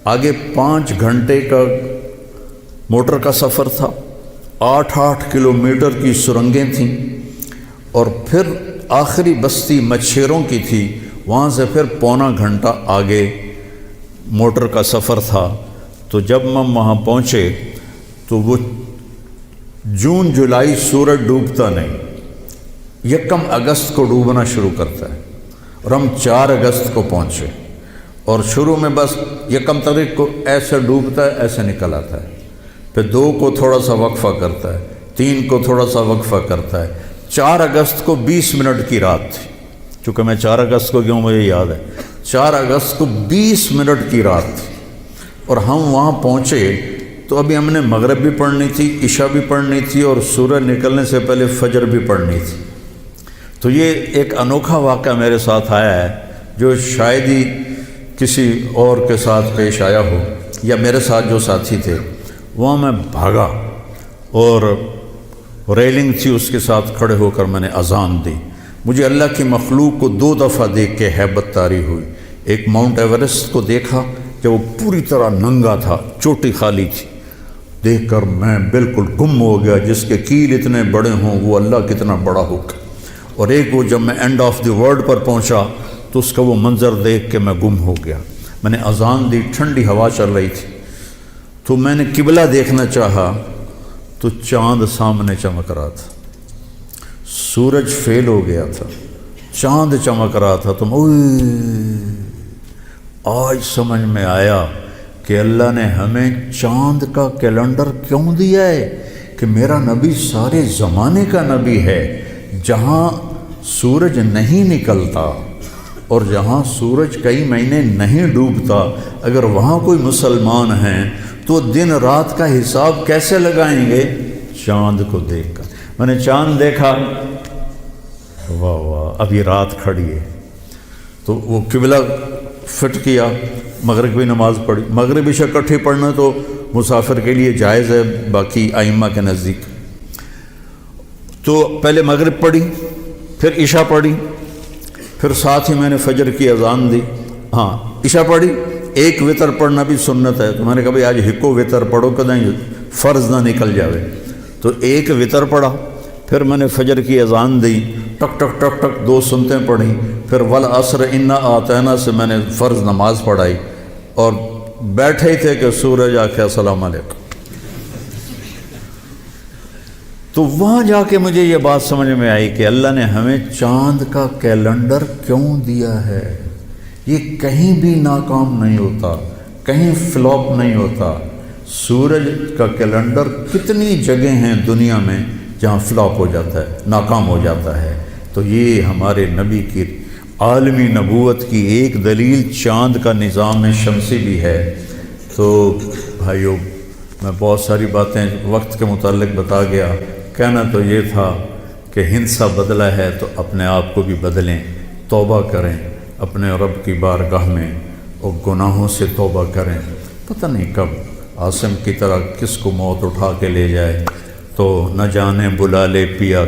Speaker 1: آگے 5 گھنٹے کا موٹر کا سفر تھا، 8 کلومیٹر کی سرنگیں تھیں، اور پھر آخری بستی مچھیروں کی تھی، وہاں سے پھر 1.25 گھنٹہ آگے موٹر کا سفر تھا۔ تو جب ہم وہاں پہنچے تو وہ جون جولائی سورج ڈوبتا نہیں، 1 اگست کو ڈوبنا شروع کرتا ہے، اور ہم 4 اگست کو پہنچے، اور شروع میں بس 1 تاریخ کو ایسے ڈوبتا ہے ایسے نکل آتا ہے، پھر 2 کو تھوڑا سا وقفہ کرتا ہے، 3 کو تھوڑا سا وقفہ کرتا ہے، 4 اگست کو 20 منٹ کی رات تھی، چونکہ میں 4 اگست کو کیوں مجھے یاد ہے، 4 اگست کو 20 منٹ کی رات تھی، اور ہم وہاں پہنچے تو ابھی ہم نے مغرب بھی پڑھنی تھی، عشاء بھی پڑھنی تھی، اور سورج نکلنے سے پہلے فجر بھی پڑھنی تھی۔ تو یہ ایک انوکھا واقعہ میرے ساتھ آیا ہے جو شاید ہی کسی اور کے ساتھ پیش آیا ہو، یا میرے ساتھ جو ساتھی تھے وہاں میں بھاگا، اور ریلنگ تھی اس کے ساتھ کھڑے ہو کر میں نے اذان دی۔ مجھے اللہ کی مخلوق کو 2 دفعہ دیکھ کے ہیبت طاری ہوئی۔ ایک ماؤنٹ ایورسٹ کو دیکھا جب وہ پوری طرح ننگا تھا، چوٹی خالی تھی، دیکھ کر میں بالکل گم ہو گیا، جس کے کیل اتنے بڑے ہوں وہ اللہ کتنا بڑا ہوگا۔ اور ایک وہ جب میں اینڈ آف دی ورلڈ پر پہنچا تو اس کا وہ منظر دیکھ کے میں گم ہو گیا۔ میں نے اذان دی، ٹھنڈی ہوا چل رہی تھی، تو میں نے قبلہ دیکھنا چاہا تو چاند سامنے چمک رہا تھا، سورج فیل ہو گیا تھا، چاند چمک رہا تھا۔ تو آج سمجھ میں آیا کہ اللہ نے ہمیں چاند کا کیلنڈر کیوں دیا ہے، کہ میرا نبی سارے زمانے کا نبی ہے۔ جہاں سورج نہیں نکلتا اور جہاں سورج کئی مہینے نہیں ڈوبتا، اگر وہاں کوئی مسلمان ہیں تو دن رات کا حساب کیسے لگائیں گے؟ چاند کو دیکھ کر۔ میں نے چاند دیکھا، واہ واہ اب یہ رات کھڑی ہے، تو وہ قبلہ فٹ کیا، مغرب کی نماز پڑھی۔ مغرب عشاء اکٹھے پڑھنا تو مسافر کے لیے جائز ہے باقی ائمہ کے نزدیک۔ تو پہلے مغرب پڑھی، پھر عشاء پڑھی، پھر ساتھ ہی میں نے فجر کی اذان دی۔ ہاں عشاء پڑھی، ایک وطر پڑھنا بھی سنت ہے، تو میں نے کہا بھائی آج ہکو وطر پڑھو کدیں فرض نہ نکل جاوے، تو ایک وطر پڑھا۔ پھر میں نے فجر کی اذان دی، ٹک ٹک ٹک ٹک 2 سنتیں پڑھیں، پھر والعصر انا اعطینا سے میں نے فرض نماز پڑھائی، اور بیٹھے ہی تھے کہ سورج آکھے السلام علیکم۔ تو وہاں جا کے مجھے یہ بات سمجھ میں آئی کہ اللہ نے ہمیں چاند کا کیلنڈر کیوں دیا ہے۔ یہ کہیں بھی ناکام نہیں ہوتا، کہیں فلاپ نہیں ہوتا۔ سورج کا کیلنڈر کتنی جگہ ہیں دنیا میں جہاں فلاپ ہو جاتا ہے، ناکام ہو جاتا ہے۔ تو یہ ہمارے نبی کی عالمی نبوت کی ایک دلیل چاند کا نظام شمسی بھی ہے۔ تو بھائیو میں بہت ساری باتیں وقت کے متعلق بتا گیا، کہنا تو یہ تھا کہ ہندسہ بدلا ہے تو اپنے آپ کو بھی بدلیں، توبہ کریں اپنے رب کی بارگاہ میں، اور گناہوں سے توبہ کریں۔ پتہ نہیں کب عاصم کی طرح کس کو موت اٹھا کے لے جائے، تو نہ جانے بلا لے پیا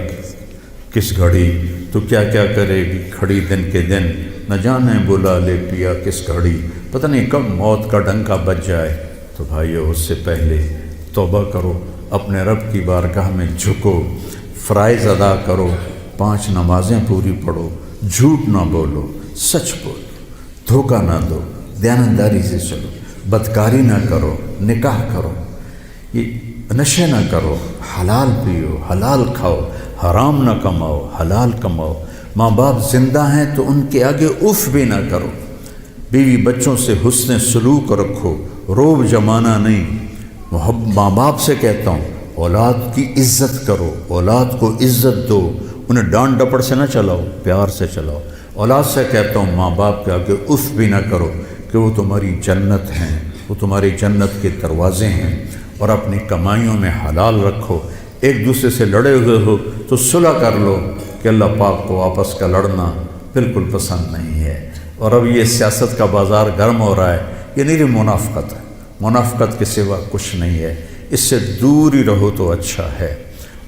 Speaker 1: کس گھڑی، تو کیا کیا کرے گی کھڑی دن کے دن، نہ جانے بلا لے پیا کس گھڑی، پتہ نہیں کب موت کا ڈنکا بج جائے۔ تو بھائیو اس سے پہلے توبہ کرو، اپنے رب کی بارگاہ میں جھکو، فرائض ادا کرو، 5 نمازیں پوری پڑھو، جھوٹ نہ بولو، سچ بولو، دھوکہ نہ دو، دیانتداری سے چلو، بدکاری نہ کرو، نکاح کرو۔ یہ نشے نہ کرو، حلال پیو، حلال کھاؤ، حرام نہ کماؤ، حلال کماؤ، ماں باپ زندہ ہیں تو ان کے آگے اف بھی نہ کرو، بیوی بچوں سے حسن سلوک رکھو، روب جمانا نہیں۔ ماں باپ سے کہتا ہوں اولاد کی عزت کرو، اولاد کو عزت دو، انہیں ڈانٹ ڈپٹ سے نہ چلاؤ، پیار سے چلاؤ۔ اولاد سے کہتا ہوں ماں باپ کے آگے اف بھی نہ کرو کہ وہ تمہاری جنت ہیں، وہ تمہاری جنت کے دروازے ہیں، اور اپنی کمائیوں میں حلال رکھو۔ ایک دوسرے سے لڑے ہوئے ہو تو صلح کر لو، کہ اللہ پاک کو آپس کا لڑنا بالکل پسند نہیں ہے۔ اور اب یہ سیاست کا بازار گرم ہو رہا ہے، یہ نیری منافقت ہے، منافقت کے سوا کچھ نہیں ہے، اس سے دور ہی رہو تو اچھا ہے۔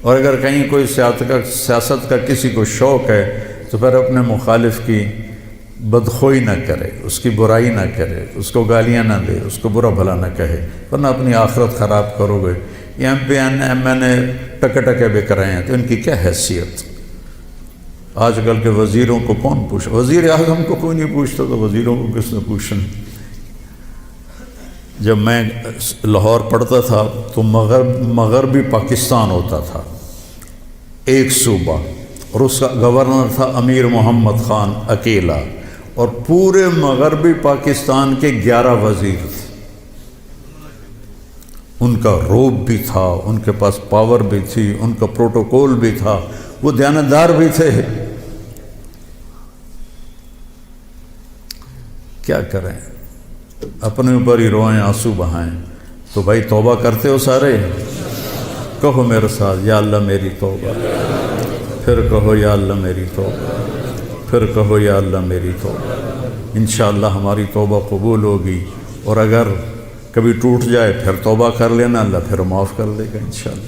Speaker 1: اور اگر کہیں کوئی سیاست کا کسی کو شوق ہے تو پھر اپنے مخالف کی بدخوئی نہ کرے، اس کی برائی نہ کرے، اس کو گالیاں نہ دے، اس کو برا بھلا نہ کہے، ورنہ اپنی آخرت خراب کرو گے۔ یہ ایم نے ٹکے ٹکے بک رہے ہیں تو ان کی کیا حیثیت؟ آج کل کے وزیروں کو کون پوچھا؟ وزیر اعظم کو کوئی نہیں پوچھتا تو وزیروں کو کس نے پوچھنا؟ جب میں لاہور پڑھتا تھا تو مغربی پاکستان ہوتا تھا، ایک صوبہ، اور اس کا گورنر تھا امیر محمد خان اکیلا، اور پورے مغربی پاکستان کے 11 وزیر تھے۔ ان کا روب بھی تھا، ان کے پاس پاور بھی تھی، ان کا پروٹوکول بھی تھا، وہ دیانتدار بھی تھے۔ کیا کریں، اپنے اوپر ہی روئیں، آنسو بہائیں۔ تو بھائی توبہ کرتے ہو سارے؟ کہو میرے ساتھ، یا اللہ میری توبہ، پھر کہو یا اللہ میری توبہ، پھر کہو یا اللہ میری توبہ۔ انشاءاللہ ہماری توبہ قبول ہوگی، اور اگر کبھی ٹوٹ جائے پھر توبہ کر لینا، اللہ پھر معاف کر دے گا انشاءاللہ۔